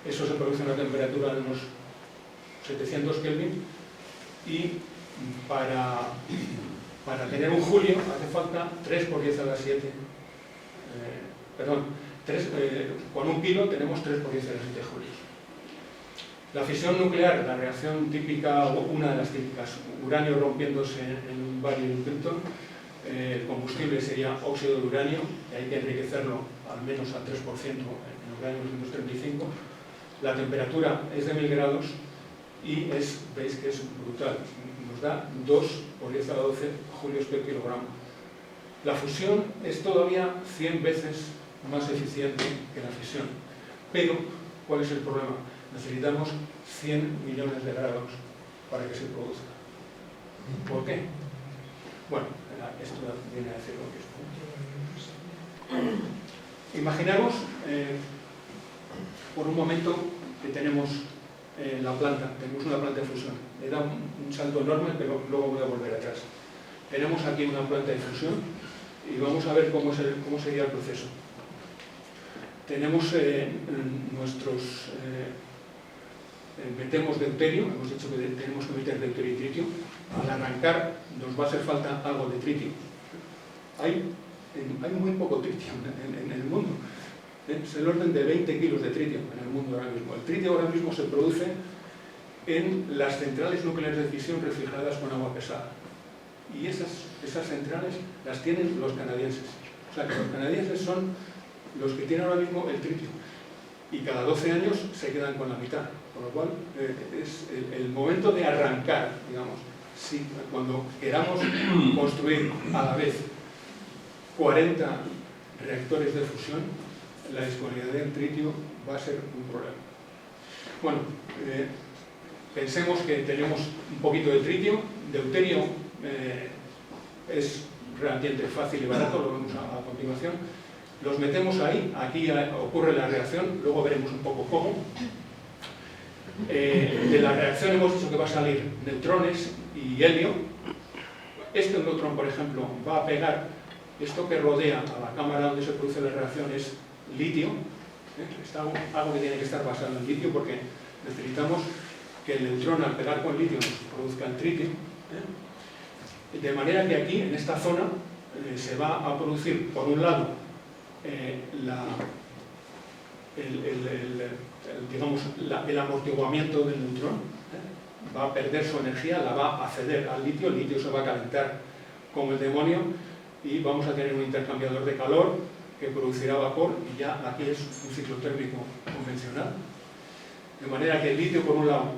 Eso se produce a una temperatura de unos 700 Kelvin y para tener un julio hace falta 3 por 10 a la 7. Con un kilo tenemos 3 por 10 a la 7 julios. La fisión nuclear, la reacción típica, o una de las típicas, uranio rompiéndose en un bario de Newton, el combustible sería óxido de uranio, y hay que enriquecerlo al menos al 3% en uranio 235. La temperatura es de 1000 grados y veis que es brutal, nos da 2 por 10 a la 12 julios por kilogramo. La fusión es todavía 100 veces más eficiente que la fisión, pero ¿cuál es el problema? Necesitamos 100 millones de grados para que se produzca. ¿Por qué? Bueno, esto viene a decir lo mismo. Imaginaros por un momento que tenemos la planta, tenemos una planta de fusión. He dado un salto enorme, pero luego voy a volver atrás. Tenemos aquí una planta de fusión y vamos a ver cómo sería el proceso. Tenemos metemos deuterio, hemos dicho que tenemos que meter deuterio y tritio. Al arrancar nos va a hacer falta algo de tritio. Hay muy poco tritio en el mundo. Es el orden de 20 kilos de tritio en el mundo ahora mismo. El tritio ahora mismo se produce en las centrales nucleares de fisión refrigeradas con agua pesada. Y esas centrales las tienen los canadienses. O sea que los canadienses son los que tienen ahora mismo el tritio. Y cada 12 años se quedan con la mitad. Con lo cual, es el momento de arrancar, digamos. Si cuando queramos construir a la vez 40 reactores de fusión, la disponibilidad del tritio va a ser un problema. Bueno, pensemos que tenemos un poquito de tritio. Deuterio es relativamente fácil y barato, lo vemos a continuación. los metemos ahí, aquí ocurre la reacción, luego veremos un poco cómo. De la reacción hemos dicho que va a salir neutrones y helio. Este neutrón, por ejemplo, va a pegar esto que rodea a la cámara donde se produce la reacción, es litio. Es algo que tiene que estar basado en litio, porque necesitamos que el neutrón, al pegar con litio, nos produzca el tritio. De manera que aquí, en esta zona, se va a producir, por un lado, el amortiguamiento del neutrón. Va a perder su energía, la va a ceder al litio, el litio se va a calentar como el demonio y vamos a tener un intercambiador de calor que producirá vapor, y ya aquí es un ciclo térmico convencional. De manera que el litio, por un lado,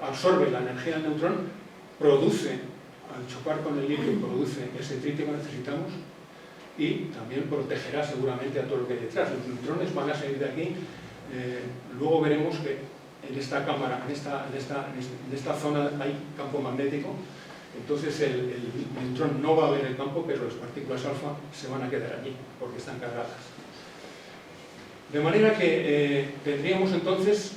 absorbe la energía del neutrón, produce, al chocar con el litio, produce ese tritio que necesitamos, y también protegerá seguramente a todo lo que hay detrás. Los neutrones van a salir de aquí. Luego veremos que en esta cámara, en esta zona hay campo magnético, entonces el neutrón no va a ver el campo, pero las partículas alfa se van a quedar allí, porque están cargadas. De manera que tendríamos entonces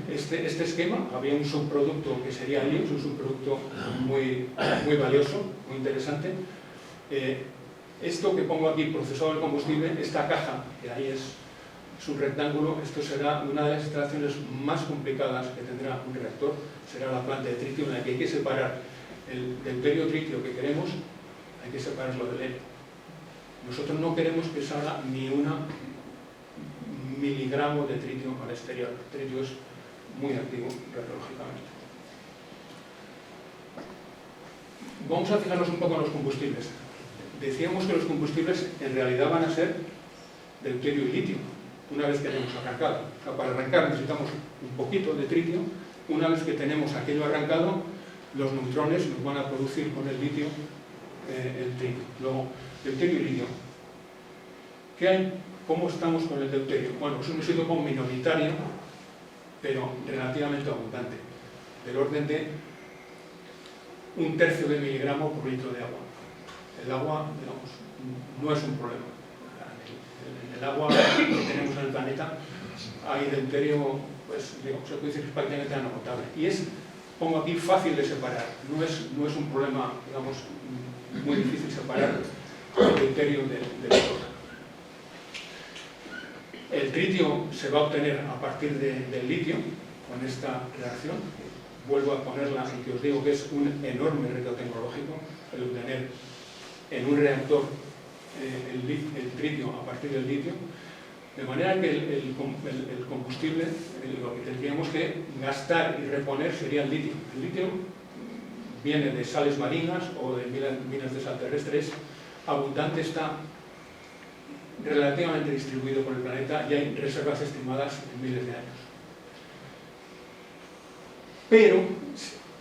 este esquema. Había un subproducto que sería helio, un subproducto muy valioso, muy interesante. Esto que pongo aquí, procesado el combustible, esta caja, que ahí es un rectángulo, esto será una de las instalaciones más complicadas que tendrá un reactor, será la planta de tritio, en la que hay que separar el deuterio-tritio que queremos, hay que separarlo del helio. Nosotros no queremos que salga ni una miligramo de tritio al exterior. El tritio es muy activo radiológicamente. Vamos a fijarnos un poco en los combustibles. Decíamos que los combustibles en realidad van a ser deuterio y litio, una vez que hayamos arrancado. O sea, para arrancar necesitamos un poquito de tritio. Una vez que tenemos aquello arrancado, los neutrones nos van a producir con el litio el tritio. Luego, deuterio y litio. ¿Qué hay? ¿Cómo estamos con el deuterio? Bueno, es un isótopo minoritario, pero relativamente abundante, del orden de 1/3 de miligramo por litro de agua. El agua, digamos, no es un problema. En el agua que tenemos en el planeta hay deuterio, pues, digamos, se puede decir que es prácticamente inagotable. Y es, pongo aquí, fácil de separar. No es un problema, digamos, muy difícil separar el deuterio del otro. El tritio se va a obtener a partir del litio, con esta reacción. Vuelvo a ponerla en que os digo que es un enorme reto tecnológico el obtener en un reactor el tritio a partir del litio, de manera que el combustible, lo que tendríamos que gastar y reponer sería el litio. El litio viene de sales marinas o de minas de sal terrestres, abundante, está relativamente distribuido por el planeta y hay reservas estimadas en miles de años. Pero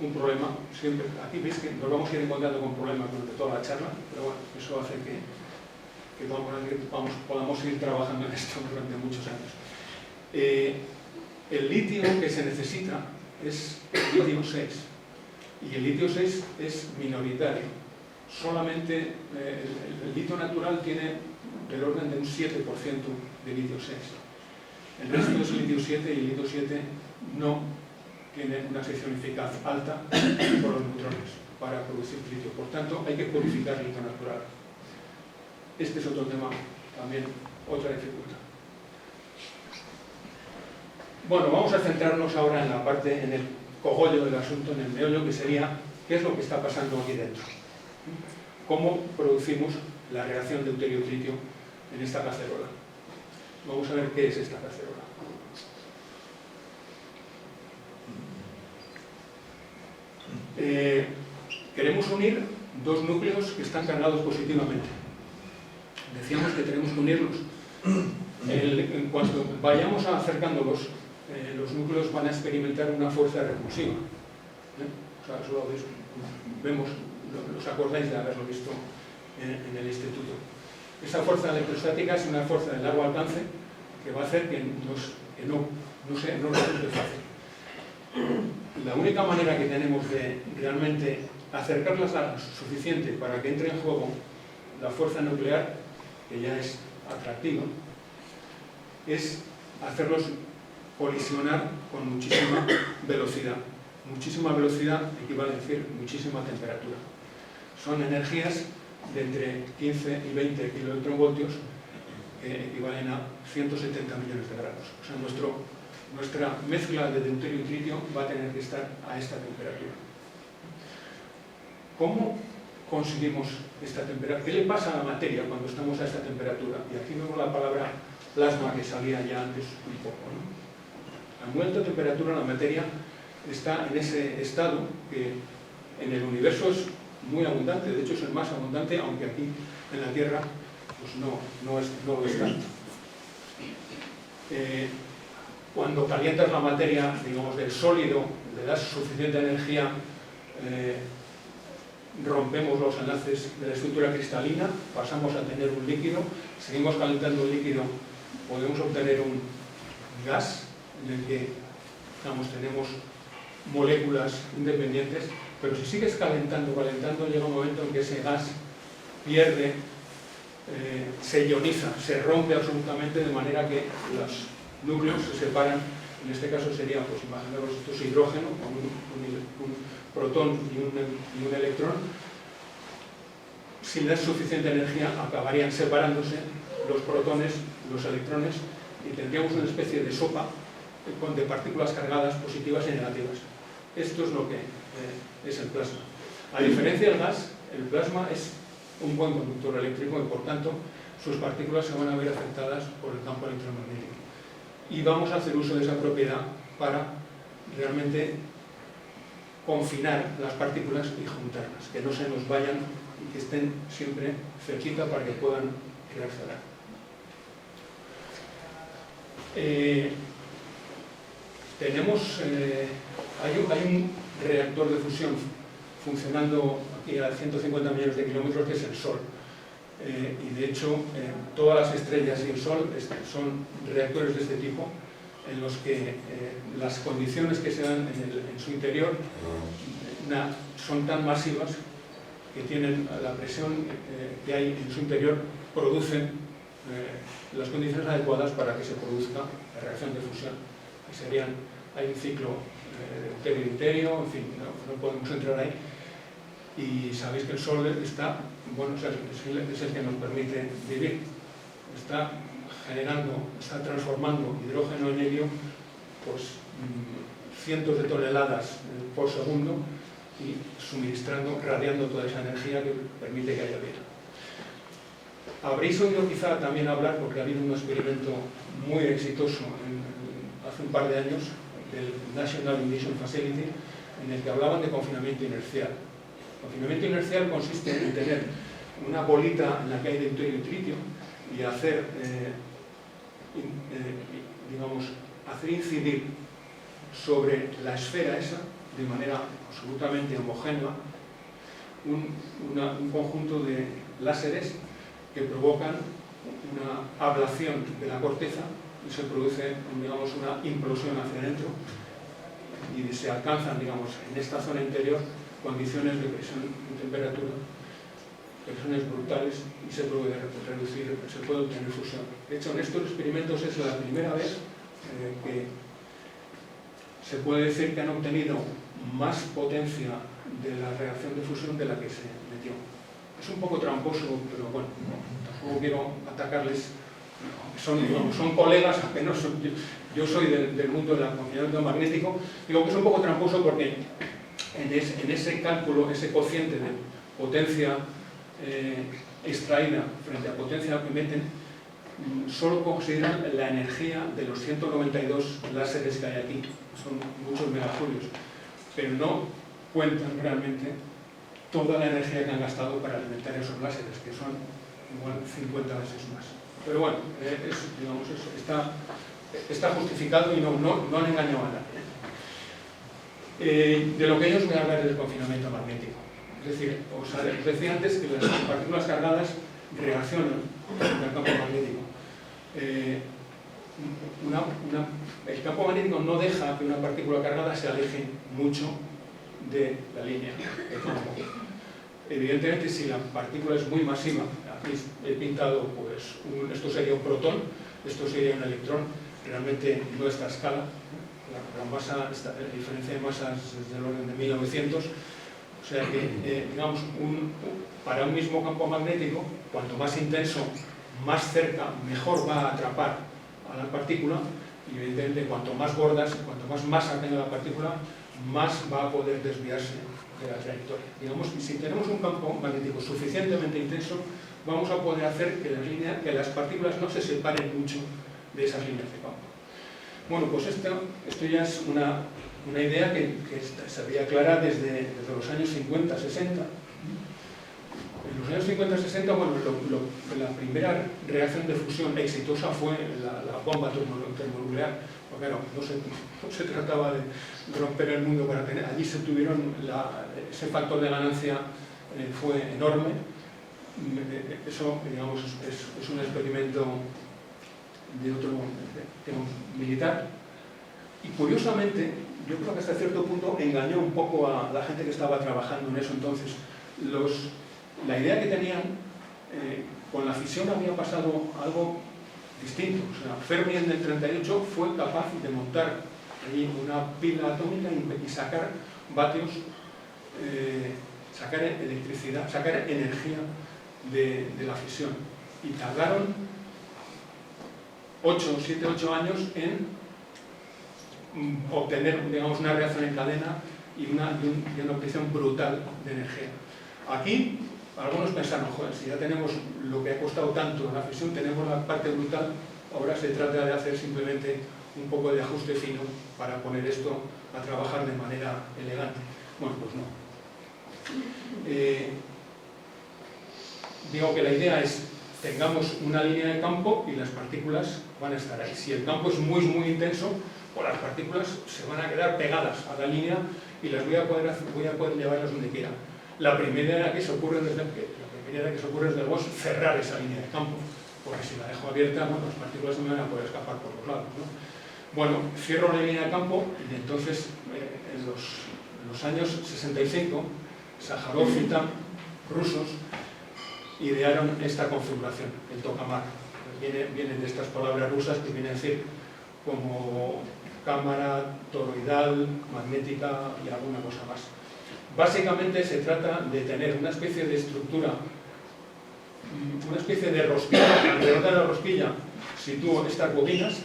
un problema, siempre, aquí veis que nos vamos a ir encontrando con problemas durante toda la charla, pero bueno, eso hace que podamos ir trabajando en esto durante muchos años. El litio que se necesita es el litio 6, y el litio 6 es minoritario. Solamente el litio natural tiene del orden de un 7% de litio 6. El resto es litio 7, y el litio 7 no tiene una sección eficaz alta por los neutrones para producir tritio. Por tanto, hay que purificar el litio natural. Este es otro tema, también otra dificultad. Bueno, vamos a centrarnos ahora en la parte, en el cogollo del asunto, en el meollo, que sería qué es lo que está pasando aquí dentro. Cómo producimos la reacción deuterio-tritio en esta cacerola. Vamos a ver qué es esta cacerola. Queremos unir dos núcleos que están cargados positivamente. Decíamos que tenemos que unirlos. En cuanto vayamos acercándolos, los núcleos van a experimentar una fuerza repulsiva. O sea, eso lo vemos, os acordáis de haberlo visto en el instituto. Esa fuerza electrostática es una fuerza de largo alcance que va a hacer que no resulte fácil. La única manera que tenemos de realmente acercarlas lo suficiente para que entre en juego la fuerza nuclear que ya es atractiva, es hacerlos colisionar con muchísima velocidad. Muchísima velocidad equivale a decir muchísima temperatura. Son energías de entre 15 y 20 kiloelectronvoltios que equivalen a 170 millones de grados. O sea, nuestra mezcla de deuterio y tritio va a tener que estar a esta temperatura. ¿Cómo conseguimos esta temperatura? ¿Qué le pasa a la materia cuando estamos a esta temperatura? Y aquí vemos la palabra plasma que salía ya antes un poco, ¿no? A muy alta temperatura la materia está en ese estado que en el universo es muy abundante, de hecho es el más abundante, aunque aquí en la Tierra pues no lo es tanto. Cuando calientas la materia, digamos, del sólido, le das suficiente energía, rompemos los enlaces de la estructura cristalina, pasamos a tener un líquido, seguimos calentando el líquido, podemos obtener un gas en el que, digamos, tenemos moléculas independientes, pero si sigues calentando, llega un momento en que ese gas pierde, se ioniza, se rompe absolutamente, de manera que los núcleos se separan. En este caso sería, pues imaginaros, esto es hidrógeno, con un protón y un electrón. Si le das suficiente energía, acabarían separándose los protones, los electrones, y tendríamos una especie de sopa de partículas cargadas positivas y negativas. Esto es lo que es el plasma. A diferencia del gas, el plasma es un buen conductor eléctrico y por tanto sus partículas se van a ver afectadas por el campo electromagnético. Y vamos a hacer uso de esa propiedad para realmente confinar las partículas y juntarlas, que no se nos vayan y que estén siempre cerquita para que puedan reaccionar. Hay un reactor de fusión funcionando aquí a 150 millones de kilómetros, que es el Sol. Y de hecho, todas las estrellas y el Sol son reactores de este tipo, en los que las condiciones que se dan en su interior son tan masivas que tienen la presión que hay en su interior, producen las condiciones adecuadas para que se produzca la reacción de fusión. Hay un ciclo de deuterio, en fin, no podemos entrar ahí. Y sabéis que el Sol está, bueno, es el que nos permite vivir. Está generando, está transformando hidrógeno en helio, pues cientos de toneladas por segundo, y suministrando, radiando toda esa energía que permite que haya vida. Habréis oído quizá también hablar, porque ha habido un experimento muy exitoso hace un par de años, del National Ignition Facility, en el que hablaban de confinamiento inercial. Confinamiento inercial consiste en tener una bolita en la que hay deuterio y tritio y hacer, hacer incidir sobre la esfera esa, de manera absolutamente homogénea, un conjunto de láseres que provocan una ablación de la corteza y se produce, digamos, una implosión hacia adentro y se alcanzan, digamos, en esta zona interior condiciones de presión y temperatura, presiones brutales, y se puede reducir, se puede obtener fusión. De hecho, en estos experimentos es la primera vez que se puede decir que han obtenido más potencia de la reacción de fusión de la que se metió. Es un poco tramposo, pero bueno, tampoco quiero atacarles. Son colegas, aunque no son, yo soy del mundo del confinamiento magnético. Digo que es un poco tramposo porque en ese cálculo, ese cociente de potencia extraída frente a potencia que meten, solo consideran la energía de los 192 láseres que hay aquí, son muchos megajulios, pero no cuentan realmente toda la energía que han gastado para alimentar esos láseres, que son igual 50 veces más. Pero bueno, digamos, está justificado y no han engañado a nadie. De lo que ellos voy a hablar es del confinamiento magnético. Es decir, os decía antes que las partículas cargadas reaccionan con el campo magnético. El campo magnético no deja que una partícula cargada se aleje mucho de la línea de campo. Evidentemente, si la partícula es muy masiva, he pintado, pues, esto sería un protón, esto sería un electrón, realmente no está a escala, la diferencia de masas es del orden de 1900, o sea que, digamos, para un mismo campo magnético, cuanto más intenso, más cerca, mejor va a atrapar a la partícula, y evidentemente cuanto más gordas, cuanto más masa tenga la partícula, más va a poder desviarse de la trayectoria. Digamos, si tenemos un campo magnético suficientemente intenso, vamos a poder hacer que las partículas no se separen mucho de esas líneas de campo. Bueno, pues esto ya es una idea que se veía clara desde los años 50, 60. En los años 50-60, bueno, la primera reacción de fusión exitosa fue la bomba termonuclear. Porque claro, no se trataba de romper el mundo para tener. Allí se tuvieron ese factor de ganancia fue enorme. Eso, digamos, es un experimento de otro militar. Y curiosamente, yo creo que hasta cierto punto engañó un poco a la gente que estaba trabajando en eso entonces. La idea que tenían, con la fisión había pasado algo distinto. O sea, Fermi en el 38 fue capaz de montar allí una pila atómica y sacar vatios, sacar electricidad, sacar energía de la fisión. Y tardaron 7-8 años en obtener, digamos, una reacción en cadena y una obtención brutal de energía. Aquí, algunos pensaron, joder, si ya tenemos lo que ha costado tanto en la fisión, tenemos la parte brutal, ahora se trata de hacer simplemente un poco de ajuste fino para poner esto a trabajar de manera elegante. Bueno, pues no. Digo que la idea es, tengamos una línea de campo y las partículas van a estar ahí. Si el campo es muy, muy intenso, pues las partículas se van a quedar pegadas a la línea y las voy a poder llevarlas donde quiera. La primera idea que se ocurre desde luego es cerrar esa línea de campo, porque si la dejo abierta, bueno, las partículas no me van a poder escapar por los lados, ¿no? Bueno, cierro la línea de campo y entonces en los años 65, Sájarov y Tam, rusos, idearon esta configuración, el tokamak. Vienen de estas palabras rusas que vienen a decir como cámara toroidal, magnética y alguna cosa más. Básicamente se trata de tener una especie de estructura, una especie de rosquilla. Alrededor de la rosquilla sitúo estas bobinas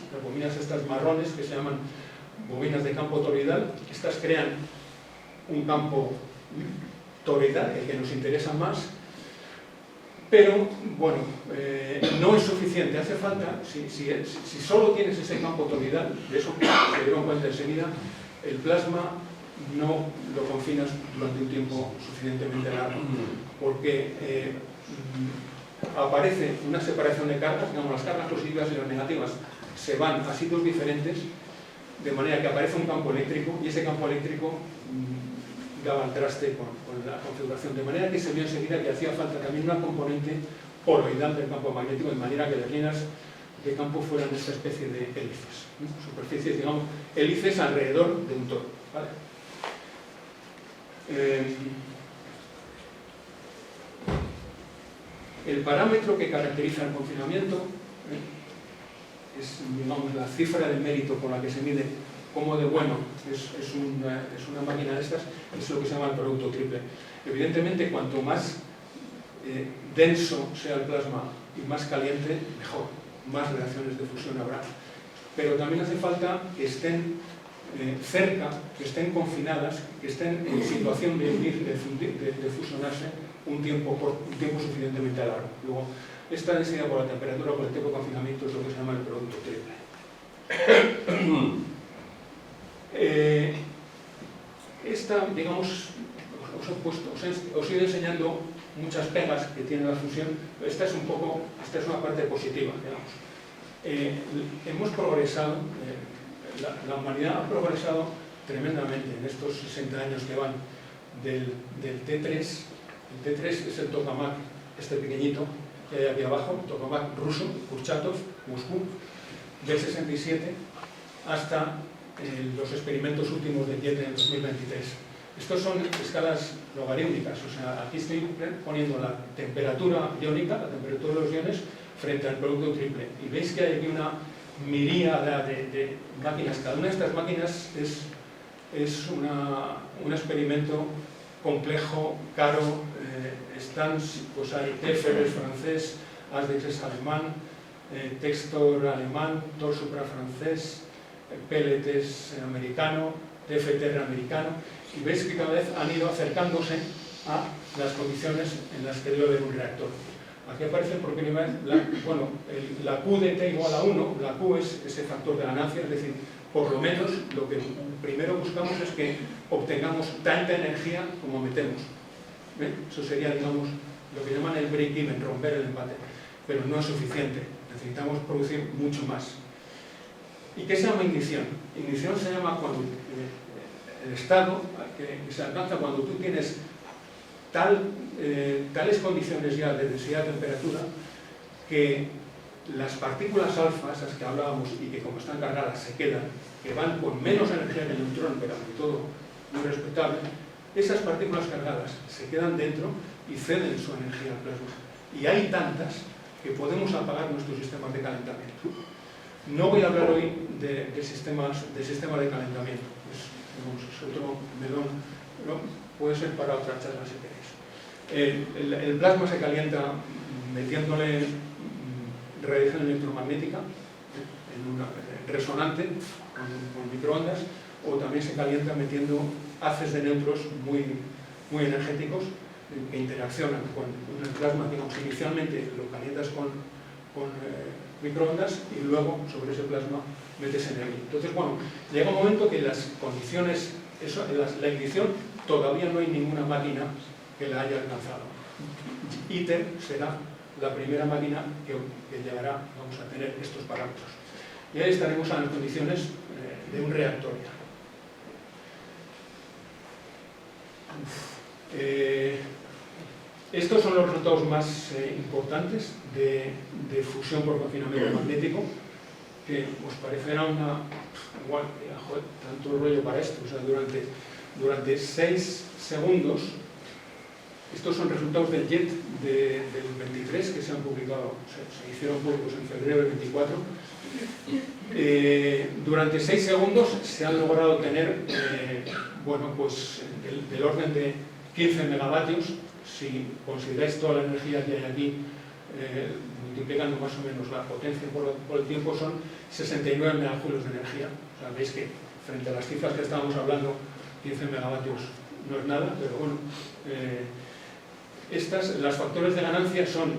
estas marrones que se llaman bobinas de campo toroidal. Estas crean un campo toroidal, el que nos interesa más, pero bueno, no es suficiente. Hace falta, si solo tienes ese campo toroidal, de eso se dieron cuenta enseguida, el plasma no lo confinas durante un tiempo suficientemente largo, porque aparece una separación de cargas, digamos, las cargas positivas y las negativas se van a sitios diferentes, de manera que aparece un campo eléctrico y ese campo eléctrico daba al traste con la configuración, de manera que se vio enseguida que hacía falta también una componente poloidal del campo magnético, de manera que las líneas de campo fueran esta especie de hélices, superficies, digamos, hélices alrededor de un toro, ¿vale? El parámetro que caracteriza el confinamiento es, digamos, la cifra de mérito por la que se mide cómo de bueno es una máquina de estas, es lo que se llama el producto triple. Evidentemente, cuanto más denso sea el plasma y más caliente, mejor, más reacciones de fusión habrá. Pero también hace falta que estén cerca, que estén confinadas, que estén en situación de fusionarse un tiempo suficientemente largo. Luego, esta densidad por la temperatura, por el tiempo de confinamiento, es lo que se llama el producto triple. Esta, digamos, os he ido enseñando muchas pegas que tiene la fusión. Esta es una parte positiva, digamos. Hemos progresado, la humanidad ha progresado tremendamente en estos 60 años que van del T3. El T3 es el tokamak, este pequeñito que hay aquí abajo, el tokamak ruso, Kurchatov, Moscú, del 67 hasta los experimentos últimos de Dieter en 2023. Estos son escalas logarítmicas, o sea, aquí estoy poniendo la temperatura iónica, la temperatura de los iones, frente al producto triple. Y veis que hay aquí una miríada de máquinas. Cada una de estas máquinas es un experimento complejo, caro. Están, pues hay TFR es francés, ASDEX es alemán, Textor alemán, Torsupra francés, Pellet es americano, TFTR americano, y veis que cada vez han ido acercándose a las condiciones en las que debe haber un reactor. Aquí aparece por primera vez la Q de T igual a 1, la Q es ese factor de ganancia, es decir, por lo menos lo que primero buscamos es que obtengamos tanta energía como metemos. ¿Ven? Eso sería, digamos, lo que llaman el break-even, romper el empate, pero no es suficiente, necesitamos producir mucho más. ¿Y qué se llama ignición? Ignición se llama cuando el estado que se alcanza cuando tú tienes tales condiciones ya de densidad de temperatura que las partículas alfa, esas que hablábamos y que como están cargadas se quedan, que van con menos energía que el neutrón, pero ante todo muy respetable, esas partículas cargadas se quedan dentro y ceden su energía al plasma. Y hay tantas que podemos apagar nuestros sistemas de calentamiento. No voy a hablar hoy de sistemas de calentamiento, es otro melón, ¿no? Puede ser para otra charla si queréis. El plasma se calienta metiéndole radiación electromagnética en una resonante con microondas, o también se calienta metiendo haces de neutros muy energéticos que interaccionan con el plasma. Digamos, inicialmente lo calientas con microondas y luego sobre ese plasma metes energía. Entonces, bueno, llega un momento que las condiciones, la ignición, todavía no hay ninguna máquina que la haya alcanzado. ITER será la primera máquina que llegará, vamos a tener estos parámetros. Y ahí estaremos en las condiciones de un reactor ya. Estos son los resultados más importantes de fusión por confinamiento magnético, que os parecerá igual, joder, tanto rollo para esto. O sea, durante 6 segundos, estos son resultados del JET del 23 que se han publicado, se hicieron públicos en febrero del 24. Durante 6 segundos se han logrado tener pues del orden de 15 megavatios. Si consideráis toda la energía que hay aquí, multiplicando más o menos la potencia por el tiempo, son 69 megajulios de energía. O sea, veis que frente a las cifras que estábamos hablando, 15 megavatios no es nada, pero bueno. Las factores de ganancia son,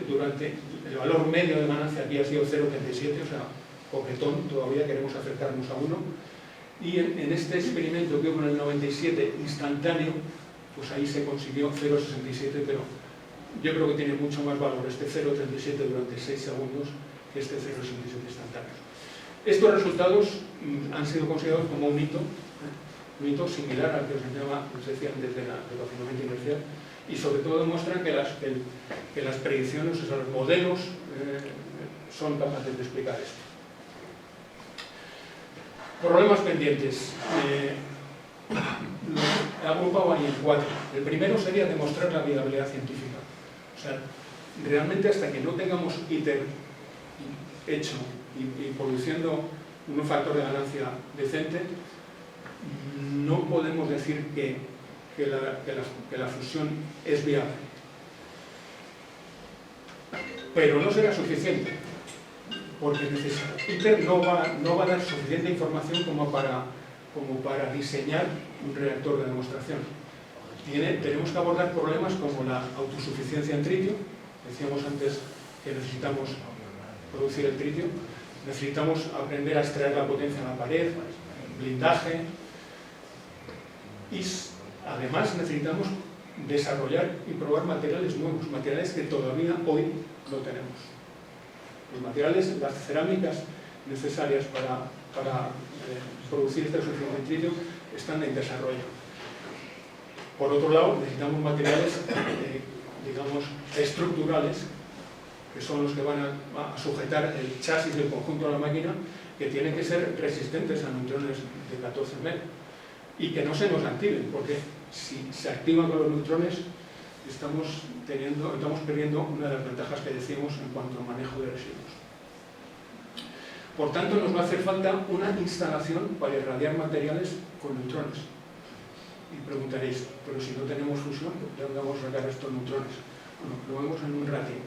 durante el valor medio de ganancia aquí ha sido 0,37, o sea, coquetón, todavía queremos acercarnos a 1. Y en este experimento que hubo en el 97 instantáneo, pues ahí se consiguió 0,67, pero yo creo que tiene mucho más valor este 0,37 durante 6 segundos que este 0,67 instantáneo. Estos resultados han sido considerados como un hito similar al que os decía antes del confinamiento inercial, y sobre todo demuestran que las predicciones, o sea, los modelos son capaces de explicar esto. Problemas pendientes. He agrupado ahí en 4. El primero sería demostrar la viabilidad científica. O sea, realmente hasta que no tengamos ITER hecho y produciendo un factor de ganancia decente, no podemos decir que la fusión es viable. Pero no será suficiente, porque ITER no va a dar suficiente información como para diseñar un reactor de demostración. Tenemos que abordar problemas como la autosuficiencia en tritio. Decíamos antes que necesitamos producir el tritio, necesitamos aprender a extraer la potencia en la pared, blindaje, y además necesitamos desarrollar y probar materiales nuevos, materiales que todavía hoy no tenemos. Los materiales, las cerámicas necesarias para producir esta suficiencia en tritio están en desarrollo. Por otro lado, necesitamos materiales, digamos, estructurales, que son los que van a sujetar el chasis del conjunto de la máquina, que tienen que ser resistentes a neutrones de 14 MeV. y que no se nos activen, porque si se activan con los neutrones estamos perdiendo una de las ventajas que decíamos en cuanto al manejo de residuos. Por tanto, nos va a hacer falta una instalación para irradiar materiales con neutrones. Y preguntaréis, pero si no tenemos fusión, ¿de dónde vamos a sacar estos neutrones? Bueno, lo vemos en un ratio.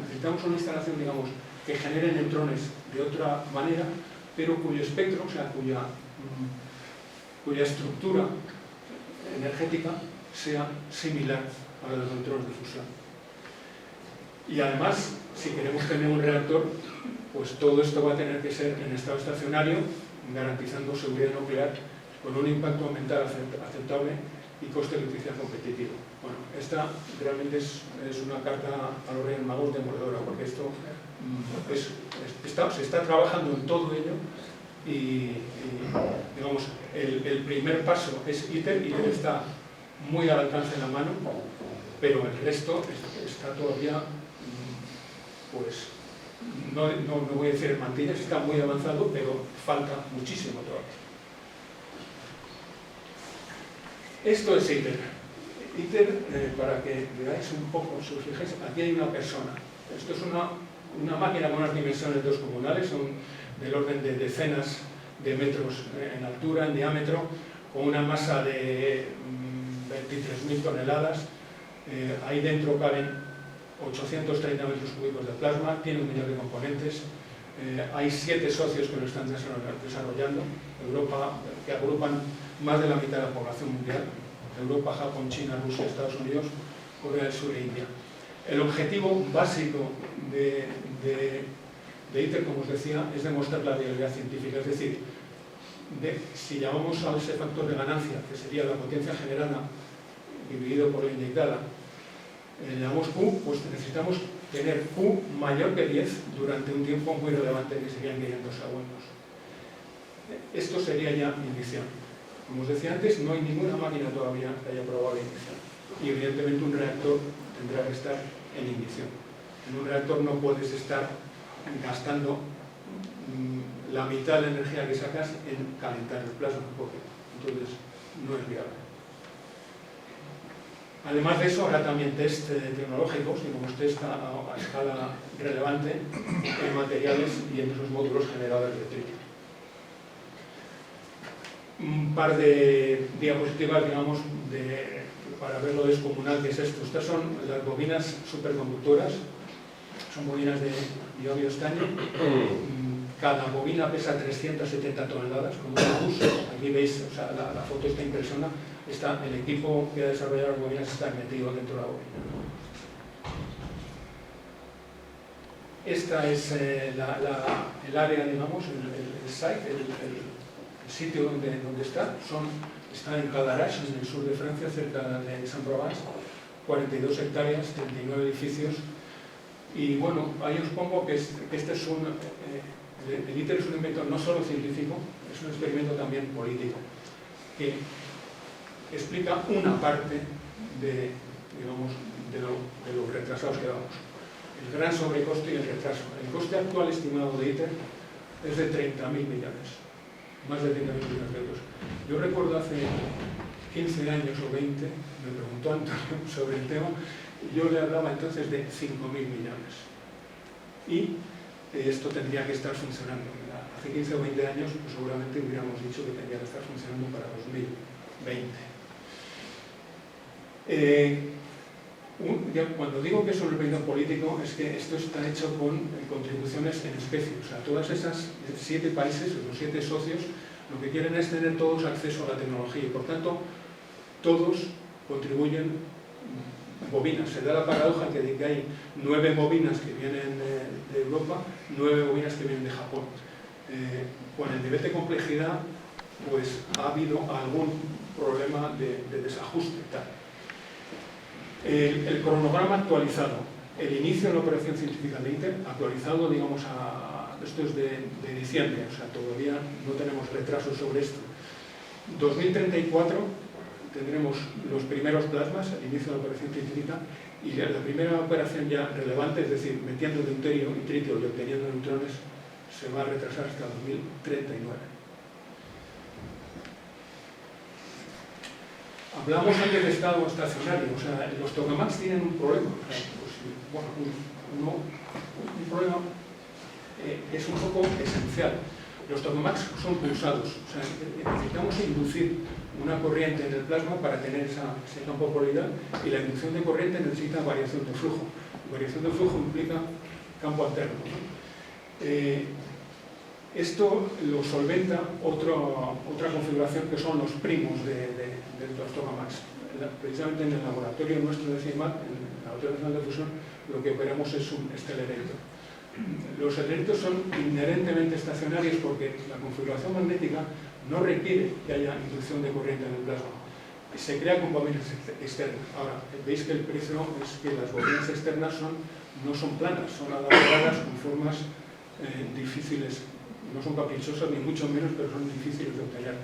Necesitamos una instalación, digamos, que genere neutrones de otra manera, pero cuyo espectro, o sea, cuya estructura energética sea similar a la de los neutrones de fusión. Y además, si queremos tener un reactor, pues todo esto va a tener que ser en estado estacionario, garantizando seguridad nuclear, con un impacto ambiental aceptable y coste de electricidad competitivo. Bueno, esta realmente es una carta a los Reyes Magos demoledora, porque esto se está trabajando en todo ello y digamos, el primer paso es ITER. ITER está muy al alcance de la mano, pero el resto está todavía, pues, no voy a decir en mantillas, está muy avanzado, pero falta muchísimo todavía. Esto es ITER. ITER, para que veáis un poco, si os fijáis, aquí hay una persona. Esto es una máquina con unas dimensiones descomunales, son del orden de decenas de metros en altura, en diámetro, con una masa de 23.000 toneladas. Ahí dentro caben 830 metros cúbicos de plasma, tiene 1 millón de componentes. Hay 7 socios que lo están desarrollando, Europa, que agrupan más de la mitad de la población mundial: Europa, Japón, China, Rusia, Estados Unidos, Corea del Sur e India. El objetivo básico de ITER, como os decía, es demostrar la viabilidad científica, es decir, si llamamos a ese factor de ganancia, que sería la potencia generada dividido por la inyectada, llamamos Q, pues necesitamos tener Q mayor que 10 durante un tiempo muy relevante, que serían 500 segundos. Esto sería ya ignición. Como os decía antes, no hay ninguna máquina todavía que haya probado la ignición. Y evidentemente un reactor tendrá que estar en ignición. En un reactor no puedes estar gastando la mitad de la energía que sacas en calentar el plasma, porque entonces no es viable. Además de eso, habrá también test tecnológicos, digamos test a escala relevante en materiales y en esos módulos generadores de tritio. Un par de diapositivas, digamos, para ver lo descomunal que es esto. Estas son las bobinas superconductoras, son bobinas de iodio estaño. Cada bobina pesa 370 toneladas, como un bus. Aquí veis, o sea, la foto está impresiona. El equipo que ha desarrollado las bobinas está metido dentro de la bobina. Esta es el área, digamos, el site, el sitio donde está. Está en Cadarache, en el sur de Francia, cerca de Saint-Provence, 42 hectáreas, 39 edificios. Y bueno, ahí os pongo que este es el ITER es un invento no solo científico, es un experimento también político, que explica una parte de lo retrasados que vamos. El gran sobrecoste y el retraso. El coste actual estimado de ITER es de 30.000 millones, más de 30.000 millones de euros. Yo recuerdo hace 15 años o 20, me preguntó Antonio sobre el tema, y yo le hablaba entonces de 5.000 millones. Y esto tendría que estar funcionando. Hace 15 o 20 años pues seguramente hubiéramos dicho que tendría que estar funcionando para 2020. Cuando digo que es un experimento político, es que esto está hecho con contribuciones en especie. O sea, todas esas 7 países, los 7 socios, lo que quieren es tener todos acceso a la tecnología y, por tanto, todos contribuyen bobinas. Se da la paradoja que hay 9 bobinas que vienen de Europa, 9 bobinas que vienen de Japón. Con el nivel de complejidad, pues ha habido algún problema de desajuste. El cronograma actualizado, el inicio de la operación científica de ITER, actualizado, digamos, esto es de diciembre, o sea, todavía no tenemos retrasos sobre esto. 2034 tendremos los primeros plasmas, el inicio de la operación científica, y la primera operación ya relevante, es decir, metiendo deuterio y tritio y obteniendo neutrones, se va a retrasar hasta 2039. Hablamos antes de estado estacionario, o sea, los tokamaks tienen un problema. O sea, pues, bueno, un problema es un poco esencial. Los tokamaks son pulsados, o sea, necesitamos inducir una corriente en el plasma para tener ese campo polaridad, y la inducción de corriente necesita variación de flujo. Variación de flujo implica campo alterno, ¿no? Esto lo solventa otra configuración que son los primos de los tokamaks. Precisamente en el laboratorio nuestro de CIEMAT, en el Laboratorio Nacional de Fusión, lo que operamos es un estelerito. Los esteleritos son inherentemente estacionarios porque la configuración magnética no requiere que haya inducción de corriente en el plasma. Se crea con bobinas externas. Ahora, veis que el precio es que las bobinas externas no son planas, son elaboradas con formas difíciles, no son caprichosas ni mucho menos, pero son difíciles de obtener.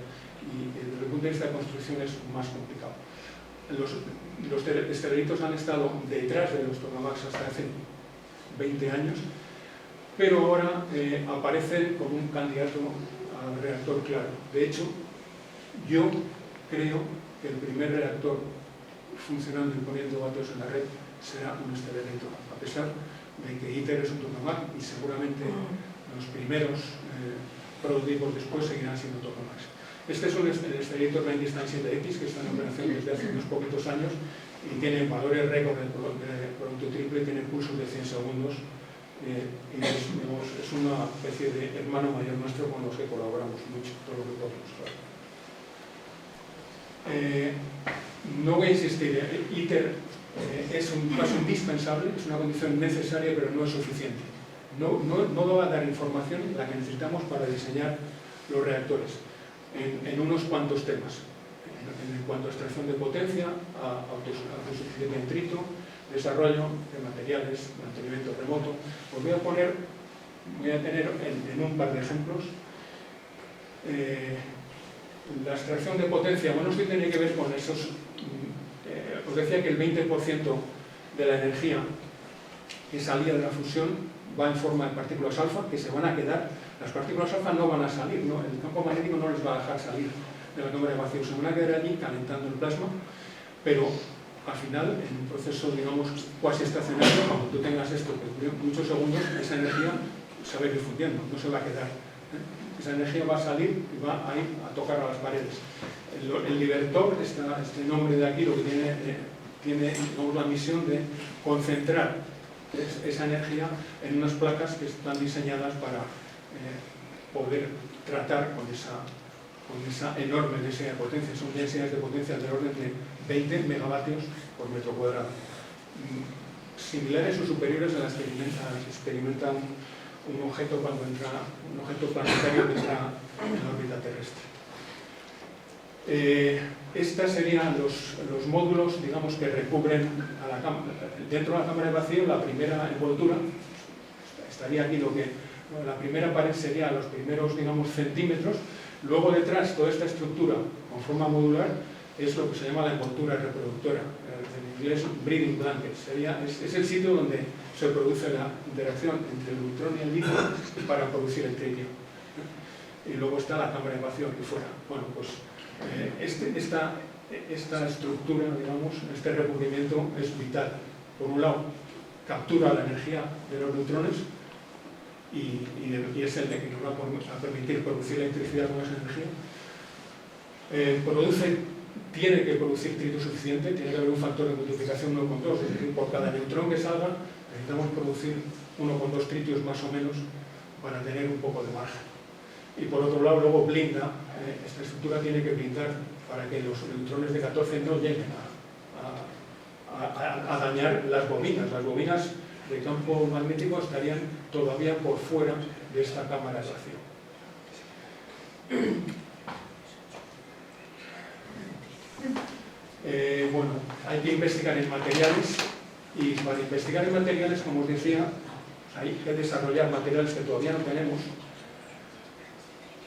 Y desde el punto de vista de construcción es más complicado. Los esteleritos han estado detrás de los tokamaks hasta hace 20 años, pero ahora aparecen como un candidato al reactor claro. De hecho, yo creo que el primer reactor funcionando y poniendo datos en la red será un estelerito, a pesar de que ITER es un tokamak y seguramente los primeros prototipos después seguirán siendo tokamaks. Este es el estelerito Raytheon 7X que está en operación desde hace unos poquitos años y tiene valores récord de producto triple, tiene pulsos de 100 segundos. Y es una especie de hermano mayor nuestro con los que colaboramos mucho, todo lo que podemos, claro. No voy a insistir, ITER es un paso indispensable, es una condición necesaria, pero no es suficiente. No va a dar información la que necesitamos para diseñar los reactores en unos cuantos temas. En cuanto a extracción de potencia, a autosuficiencia en trito, desarrollo de materiales, mantenimiento remoto. Os voy a tener en un par de ejemplos. La extracción de potencia, bueno, esto tiene que ver con esos... os decía que el 20% de la energía que salía de la fusión va en forma de partículas alfa, que se van a quedar. Las partículas alfa no van a salir, ¿no? El campo magnético no les va a dejar salir de la cámara de vacío, se van a quedar allí calentando el plasma, pero al final, en un proceso, digamos, cuasi estacionario, cuando tú tengas esto que dure muchos segundos, esa energía se va a ir difundiendo, no se va a quedar. Esa energía va a salir y va a ir a tocar a las paredes. El Libertor, este nombre de aquí, lo que tiene digamos, la misión de concentrar esa energía en unas placas que están diseñadas para poder tratar con esa enorme densidad de potencia. Son densidades de potencia del orden de 20 megavatios por metro cuadrado. Similares o superiores a las que experimenta un objeto cuando entra, un objeto planetario que entra en la órbita terrestre. Estos serían los módulos, digamos, que recubren a la cámara. Dentro de la cámara de vacío, la primera envoltura, estaría aquí la primera pared sería los primeros, digamos, centímetros. Luego detrás, toda esta estructura con forma modular es lo que se llama la envoltura reproductora, en inglés breeding blanket. Es el sitio donde se produce la interacción entre el neutrón y el líquido para producir el tritio. Y luego está la cámara de vacío aquí fuera. Bueno, pues esta estructura, digamos, este recubrimiento es vital. Por un lado, captura la energía de los neutrones y es el que nos va a permitir producir electricidad con esa energía. Tiene que producir trito suficiente, tiene que haber un factor de multiplicación 1,2, es decir, por cada neutrón que salga necesitamos producir 1,2 tritios más o menos para tener un poco de margen. Y por otro lado, luego blinda, esta estructura tiene que blindar para que los neutrones de 14 no lleguen a dañar las bobinas. Las bobinas de campo magnético estarían todavía por fuera de esta cámara de vacío. Bueno, hay que investigar en materiales y para investigar en materiales, como os decía, hay que desarrollar materiales que todavía no tenemos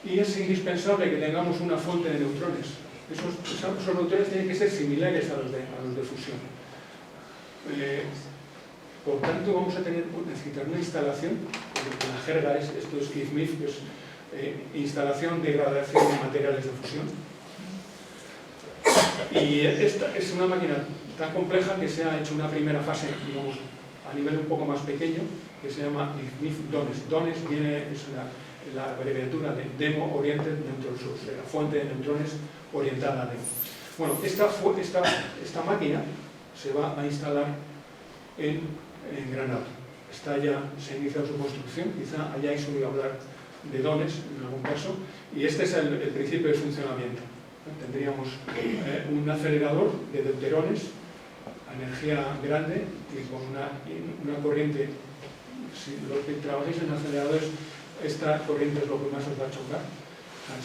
y es indispensable que tengamos una fuente de neutrones. Esos neutrones tienen que ser similares a los de fusión. Por tanto, vamos a necesitar una instalación, la jerga esto es IFMIF, que es instalación de irradiación de materiales de fusión. Y esta es una máquina tan compleja que se ha hecho una primera fase, digamos, a nivel un poco más pequeño, que se llama DONES. DONES es la abreviatura de Demo Oriented Neutron Source, la fuente de neutrones orientada a demo. Bueno, esta máquina se va a instalar en Granada. Se ha iniciado su construcción, quizá hayáis oído hablar de DONES en algún caso, y este es el principio de funcionamiento. Tendríamos un acelerador de deuterones a energía grande y con una corriente. Si los que trabajéis en aceleradores, esta corriente es lo que más os va a chocar.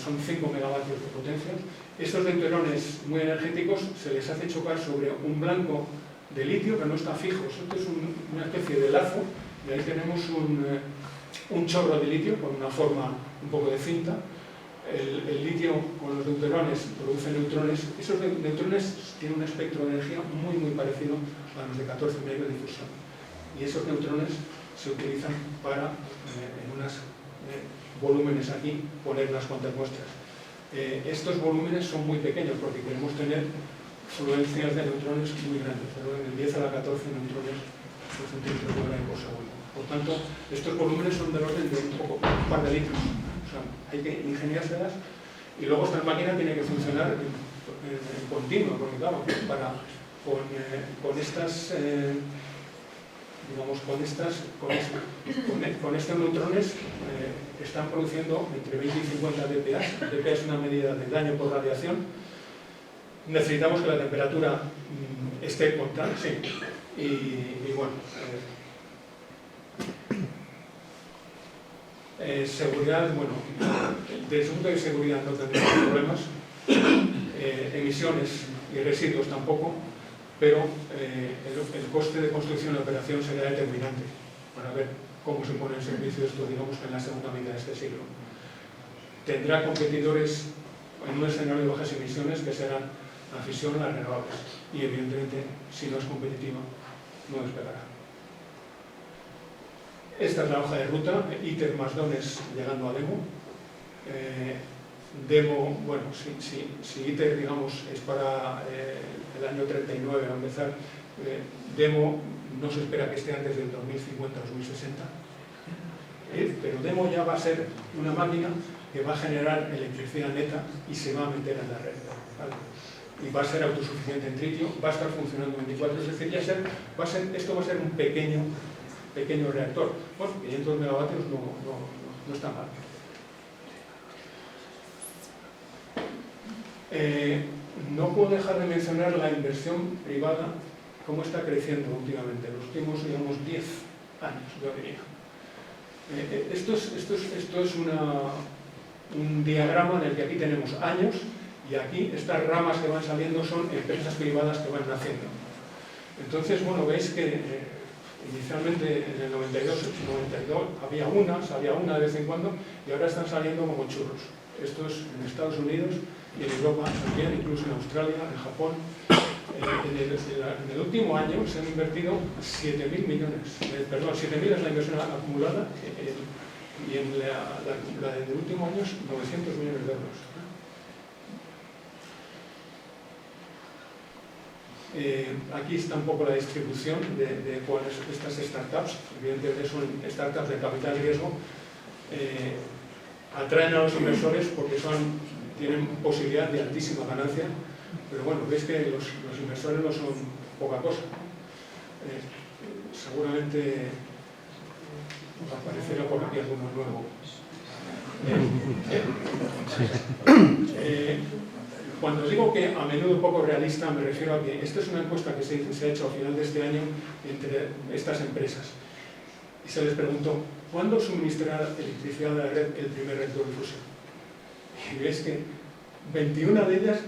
Son 5 megavatios de potencia. Estos deuterones muy energéticos se les hace chocar sobre un blanco de litio que no está fijo. Esto es una especie de lazo, y ahí tenemos un chorro de litio con una forma un poco de cinta. El litio con los deuterones produce neutrones. Esos neutrones tienen un espectro de energía muy parecido a los de 14 medios de difusión. Y esos neutrones se utilizan para, en unos volúmenes aquí, poner unas cuantas muestras. Estos volúmenes son muy pequeños porque queremos tener fluencias de neutrones muy grandes, de 10 a la 14 neutrones por centímetro cuadrado por segundo. Por tanto, estos volúmenes son del orden de un par de litros. O sea, hay que ingeniárselas, y luego esta máquina tiene que funcionar en continuo, porque claro, con estos neutrones están produciendo entre 20 y 50 dPa. dPa es una medida de daño por radiación. Necesitamos que la temperatura esté constante, sí. Y bueno, seguridad, bueno, desde el punto de seguridad no tendremos problemas, emisiones y residuos tampoco, pero el coste de construcción y operación será determinante para ver cómo se pone en servicio esto, digamos, en la segunda mitad de este siglo. Tendrá competidores en un escenario de bajas emisiones que serán la fisión y las renovables, y evidentemente, si no es competitiva, no despegará. Esta es la hoja de ruta, ITER más DONES llegando a demo. Demo, bueno, si ITER, digamos, es para el año 39 a empezar, demo no se espera que esté antes del 2050-2060, pero demo ya va a ser una máquina que va a generar electricidad neta y se va a meter en la red, ¿vale? Y va a ser autosuficiente en tritio, va a estar funcionando 24, es decir, esto va a ser un pequeño reactor. Bueno, 500 megavatios no está mal. No puedo dejar de mencionar la inversión privada, cómo está creciendo últimamente, los últimos, digamos, 10 años, yo diría. Esto es un diagrama en el que aquí tenemos años, y aquí estas ramas que van saliendo son empresas privadas que van naciendo. Entonces, bueno, veis que inicialmente en el 92 había una de vez en cuando, y ahora están saliendo como churros. Esto es en Estados Unidos y en Europa también, incluso en Australia, en Japón. En el último año se han invertido 7.000 millones, 7.000 es la inversión acumulada, y en la del último año es 900 millones de euros. Aquí está un poco la distribución de cuáles estas startups. Evidentemente son startups de capital riesgo. Atraen a los inversores porque tienen posibilidad de altísima ganancia, pero bueno, veis que los inversores no son poca cosa. Seguramente aparecerá por aquí alguno nuevo. Cuando os digo que a menudo poco realista, me refiero a que esta es una encuesta que se ha hecho a final de este año entre estas empresas. Y se les preguntó, ¿cuándo suministrará electricidad a la red el primer reactor de fusión? Y veis que 21 de ellas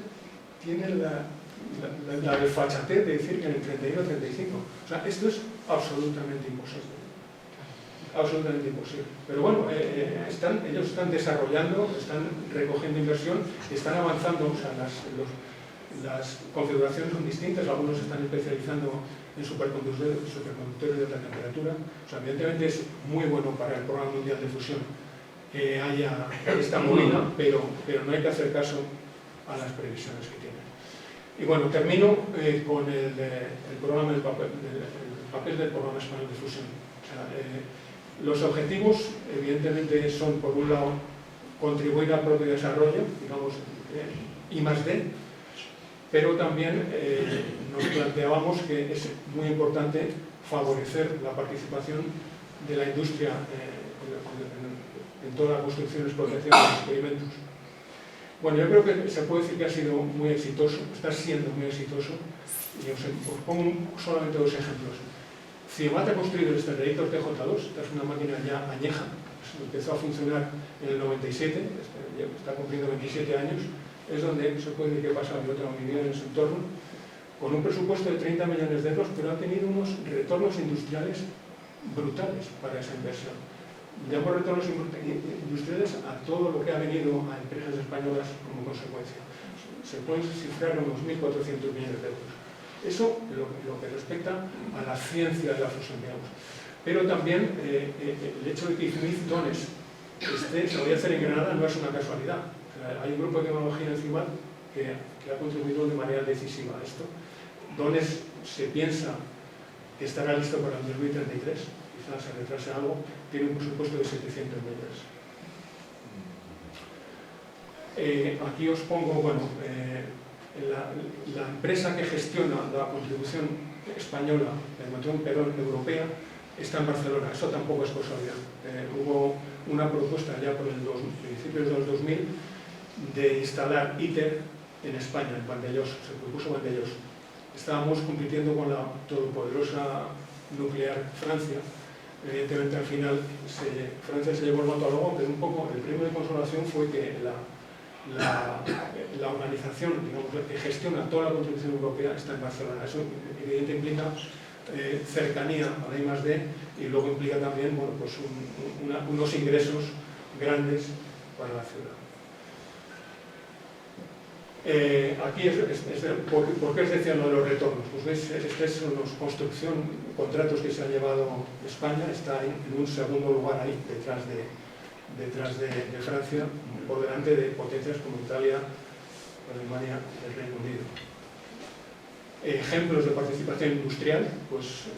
tienen la desfachatez de decir que en el 31 o 35. O sea, esto es absolutamente imposible. Absolutamente imposible. Pero bueno, ellos están desarrollando, están recogiendo inversión, están avanzando. O sea, las configuraciones son distintas, algunos están especializando en superconductores de alta temperatura. O sea, evidentemente es muy bueno para el programa mundial de fusión que haya esta movida, pero no hay que hacer caso a las previsiones que tienen. Y bueno, termino con el programa el papel del Programa Español de Fusión. O sea, los objetivos, evidentemente, son, por un lado, contribuir al propio desarrollo, digamos, I+D, pero también nos planteábamos que es muy importante favorecer la participación de la industria en toda la construcción, explotación de los experimentos. Bueno, yo creo que se puede decir que ha sido muy exitoso, está siendo muy exitoso, y os pongo solamente dos ejemplos. CIEMAT ha construido este reactor TJ2, esta es una máquina ya añeja, empezó a funcionar en el 97, está cumpliendo 27 años, es donde se puede decir que ha pasado de otra unidad en su entorno, con un presupuesto de 30 millones de euros, pero ha tenido unos retornos industriales brutales para esa inversión. Llamo retornos industriales a todo lo que ha venido a empresas españolas como consecuencia. Se pueden cifrar unos 1.400 millones de euros. Eso lo que respecta a la ciencia de la fusión, digamos. Pero también el hecho de que Ifniz Dones se vaya a hacer en Granada no es una casualidad. O sea, hay un grupo de tecnología en CIEMAT que ha contribuido de manera decisiva a esto. Dones se piensa que estará listo para el 2033, quizás se retrase algo, tiene un presupuesto de 700 millones. Aquí os pongo, bueno, la empresa que gestiona la contribución española, perdón, europea, está en Barcelona. Eso tampoco es casualidad. Hubo una propuesta ya por principios de los 2000 de instalar ITER en España, en Vandellós, se propuso Vandellós. Estábamos compitiendo con la todopoderosa nuclear Francia. Evidentemente, al final, Francia se llevó el voto al lobo, pero un poco el premio de consolación fue que la organización, digamos, que gestiona toda la contribución europea está en Barcelona. Eso evidentemente implica cercanía a la I+D y luego implica también, bueno, pues unos ingresos grandes para la ciudad. Aquí ¿por qué os decía lo de los retornos? Pues veis, esta es una construcción, contratos que se han llevado España, está en un segundo lugar ahí, detrás de Francia, por delante de potencias como Italia, Alemania y el Reino Unido. Ejemplos de participación industrial, pues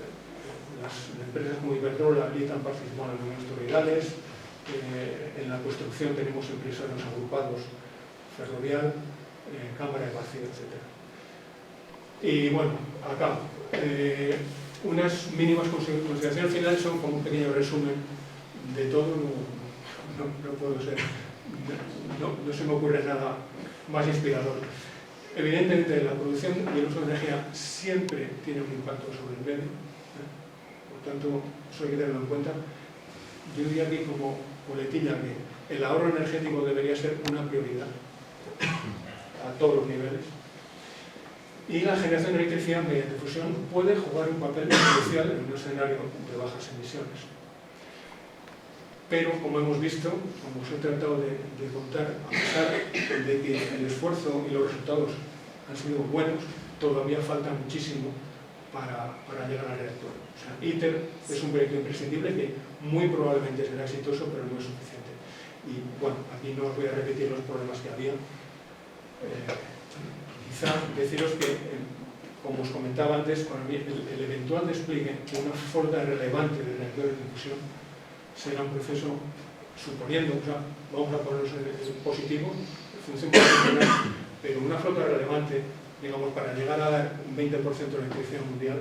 las empresas como Iberdrola, Lita han participado en los tutoriales, en la construcción tenemos empresarios agrupados, Ferrovial, Cámara de Vacío, etc. Y bueno, acá, unas mínimas consideraciones finales son como un pequeño resumen de todo. No puedo ser, no se me ocurre nada más inspirador. Evidentemente, la producción y el uso de energía siempre tiene un impacto sobre el medio, por tanto, eso hay que tenerlo en cuenta. Yo diría aquí como coletilla que el ahorro energético debería ser una prioridad a todos los niveles, y la generación de electricidad mediante fusión puede jugar un papel crucial en un escenario de bajas emisiones. Pero, como hemos visto, como os he tratado de contar, a pesar de que el esfuerzo y los resultados han sido buenos, todavía falta muchísimo para llegar al reactor. O sea, ITER es un proyecto imprescindible que muy probablemente será exitoso, pero no es suficiente. Y bueno, aquí no os voy a repetir los problemas que había. Quizá deciros que, como os comentaba antes, con el eventual despliegue de una flota relevante de reactores de fusión será un proceso, suponiendo, o sea, vamos a ponernos en positivo, función positiva, pero una flota relevante, digamos, para llegar a dar un 20% de electricidad mundial,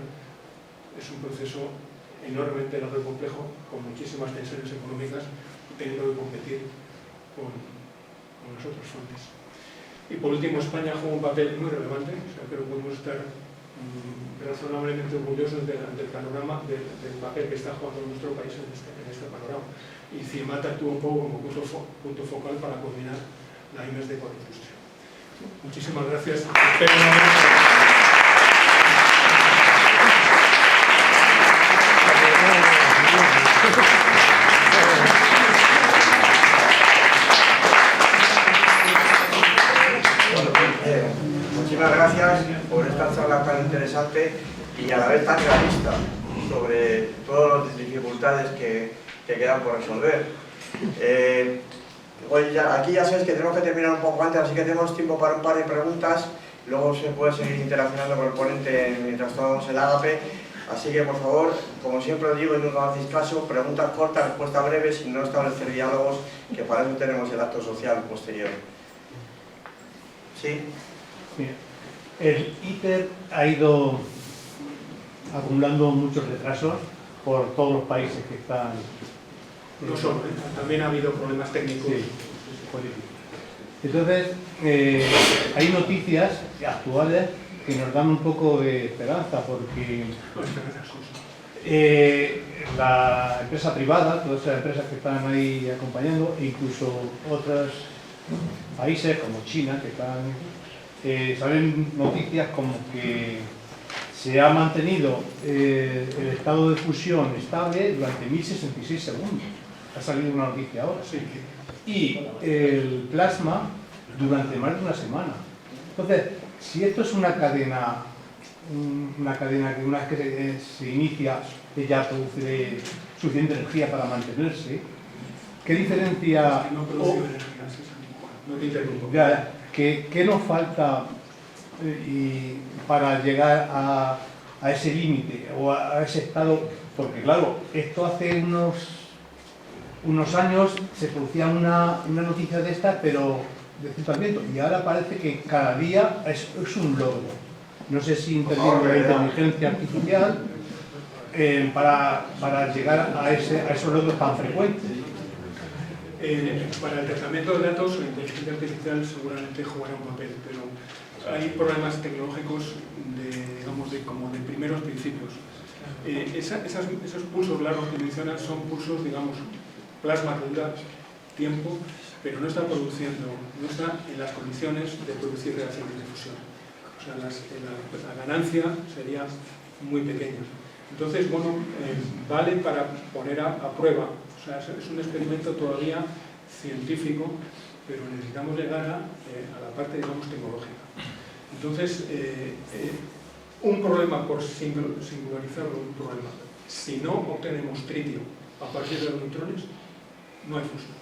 es un proceso enormemente largo y complejo, con muchísimas tensiones económicas, teniendo que competir con las otras fuentes. Y por último, España juega un papel muy relevante, o sea, creo que podemos estar razonablemente orgullosos del panorama, del papel que está jugando nuestro país en este panorama. Y CIEMAT actúa un poco como punto focal para coordinar la I+D con la industria. Muchísimas gracias. Muchísimas gracias por esta charla tan interesante y a la vez tan realista sobre todas las dificultades que quedan por resolver. Aquí ya sabéis que tenemos que terminar un poco antes, así que tenemos tiempo para un par de preguntas Luego se puede seguir interaccionando con el ponente mientras tomamos el ágape. Así que, por favor, como siempre os digo y nunca me hacéis caso, preguntas cortas, respuestas breves y no establecer diálogos, que para eso tenemos el acto social posterior. ¿Sí? Mira, el ITER ha ido acumulando muchos retrasos por todos los países que están... No solo, también ha habido problemas técnicos. Sí, políticos. Entonces, hay noticias actuales que nos dan un poco de esperanza, porque la empresa privada, todas esas empresas que están ahí acompañando, e incluso otros países como China, que están, salen noticias como que se ha mantenido el estado de fusión estable durante 1066 segundos. Ha salido una noticia ahora. Sí. Y el plasma durante más de una semana. Entonces, si esto es una cadena que una vez que se inicia, ella produce suficiente energía para mantenerse, ¿qué diferencia? No produce energía, no te interrumpo. ¿Qué nos falta para llegar a ese límite o a ese estado? Porque claro, esto hace unos años se producía una noticia de esta, pero de cierto al viento, y ahora parece que cada día es un logro. No sé si interviene la inteligencia artificial para llegar a esos logros tan frecuentes. Para el tratamiento de datos, la inteligencia artificial seguramente jugará un papel, pero hay problemas tecnológicos como de primeros principios. Esos pulsos largos que mencionas son pulsos, digamos, plasma que dura tiempo, pero no está en las condiciones de producir reacciones de fusión. O sea, la ganancia sería muy pequeña. Entonces, bueno, vale para poner a prueba. O sea, es un experimento todavía científico, pero necesitamos llegar a la parte, digamos, tecnológica. Entonces, un problema, por singularizarlo, un problema. Si no obtenemos tritio a partir de los neutrones, no hay fusión.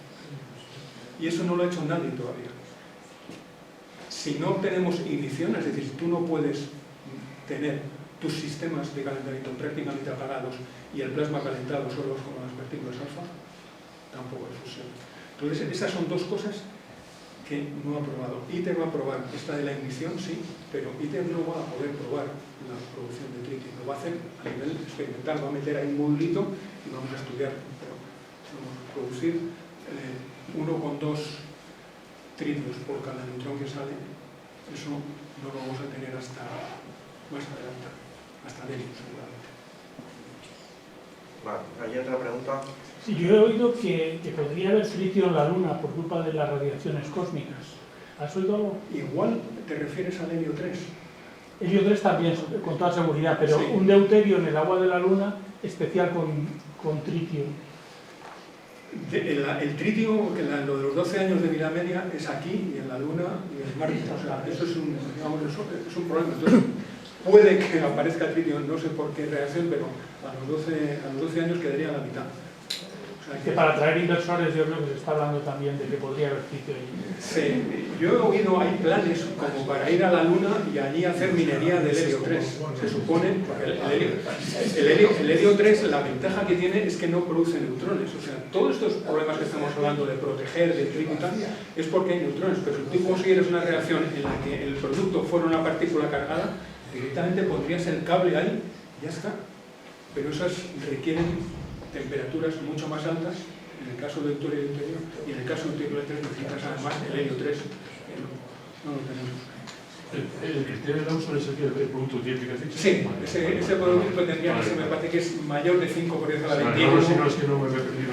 Y eso no lo ha hecho nadie todavía. Si no obtenemos ignición, es decir, tú no puedes tener tus sistemas de calentamiento prácticamente apagados y el plasma calentado solo con las partículas alfa, tampoco hay fusión. Entonces, esas son dos cosas que no ha probado. ITER va a probar esta de la ignición, sí, pero ITER no va a poder probar la producción de tritio. Lo va a hacer a nivel experimental, va a meter ahí un modulito y vamos a estudiar. Pero vamos a producir 1,2 tritios por cada neutrón que sale, eso no lo vamos a tener hasta más adelante, hasta dentro seguramente. Vale, ¿hay otra pregunta? Sí, yo he oído que podría haber tritio en la Luna por culpa de las radiaciones cósmicas. ¿Has oído algo? Igual te refieres al helio 3. Helio 3 también, con toda seguridad, pero sí. Un deuterio en el agua de la Luna especial con tritio. El tritio, lo de los 12 años de vida media, es aquí y en la Luna y en Marte. O sea, eso es un problema. Entonces, puede que aparezca el tritio, no sé por qué reacción, pero a los 12 años quedaría a la mitad. O sea, que para atraer inversores, yo creo que se está hablando también de que podría haber tritio ahí. Sí, yo he oído, hay planes como para ir a la Luna y allí hacer minería del helio 3. Se supone, el helio 3, la ventaja que tiene es que no produce neutrones. O sea, todos estos problemas que estamos hablando de proteger, de tritio y tal, es porque hay neutrones. Pero si tú consiguieras una reacción en la que el producto fuera una partícula cargada, directamente pondrías el cable ahí y ya está. Pero esas requieren temperaturas mucho más altas, en el caso del deuterio interior, y en el caso del deuterio 3 necesitas además el helio 3, que no lo tenemos. ¿El criterio de uso es el producto tiene que decir? Sí, ese producto tendría que ser, me parece que es mayor de 5 por 10 a la 21. No, es que no me he perdido.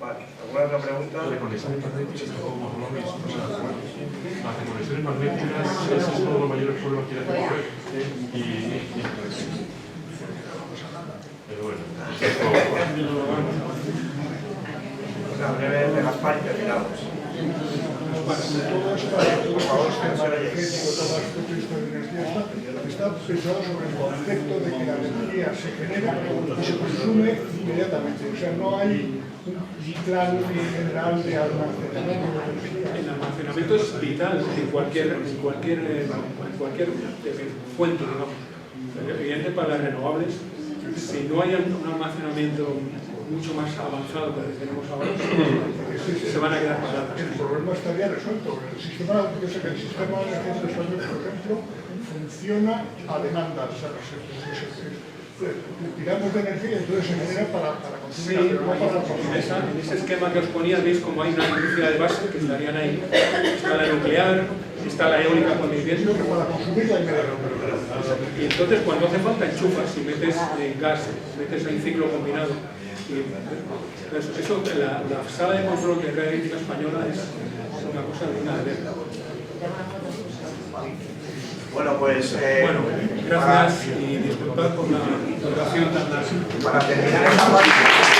Vale, ¿alguna otra pregunta? Las conexiones magnéticas tampoco lo mismo. Las conexiones magnéticas es uno de los mayores problemas que hay que pero bueno, una breve de Gaspar y terminamos. todo es para todo el sistema energético, todo el aspecto de energía está pensado sobre el concepto de que la energía se genera y se consume inmediatamente. O sea, no hay un plan general de almacenamiento de energía. El almacenamiento es vital en cualquier fuente, digamos. Evidente para las renovables, si no hay un almacenamiento mucho más avanzado que el que tenemos ahora, se van a quedar paradas. El problema estaría resuelto. Yo sé que el sistema energético español, por ejemplo, funciona a demanda. O sea, tiramos de energía y entonces se genera para consumir, no para consumir. En ese esquema que os ponía, veis como hay una industria de base que estarían ahí. Está la nuclear, está la eólica con el viento. Para consumir la inmediata. Y entonces cuando hace falta enchufas y metes gas, metes en ciclo combinado. Y eso, la sala de control de red eléctrica española es una cosa digna de ver. Bueno, pues... Bueno, gracias y disculpad por la duración tan larga. Para terminar esta parte...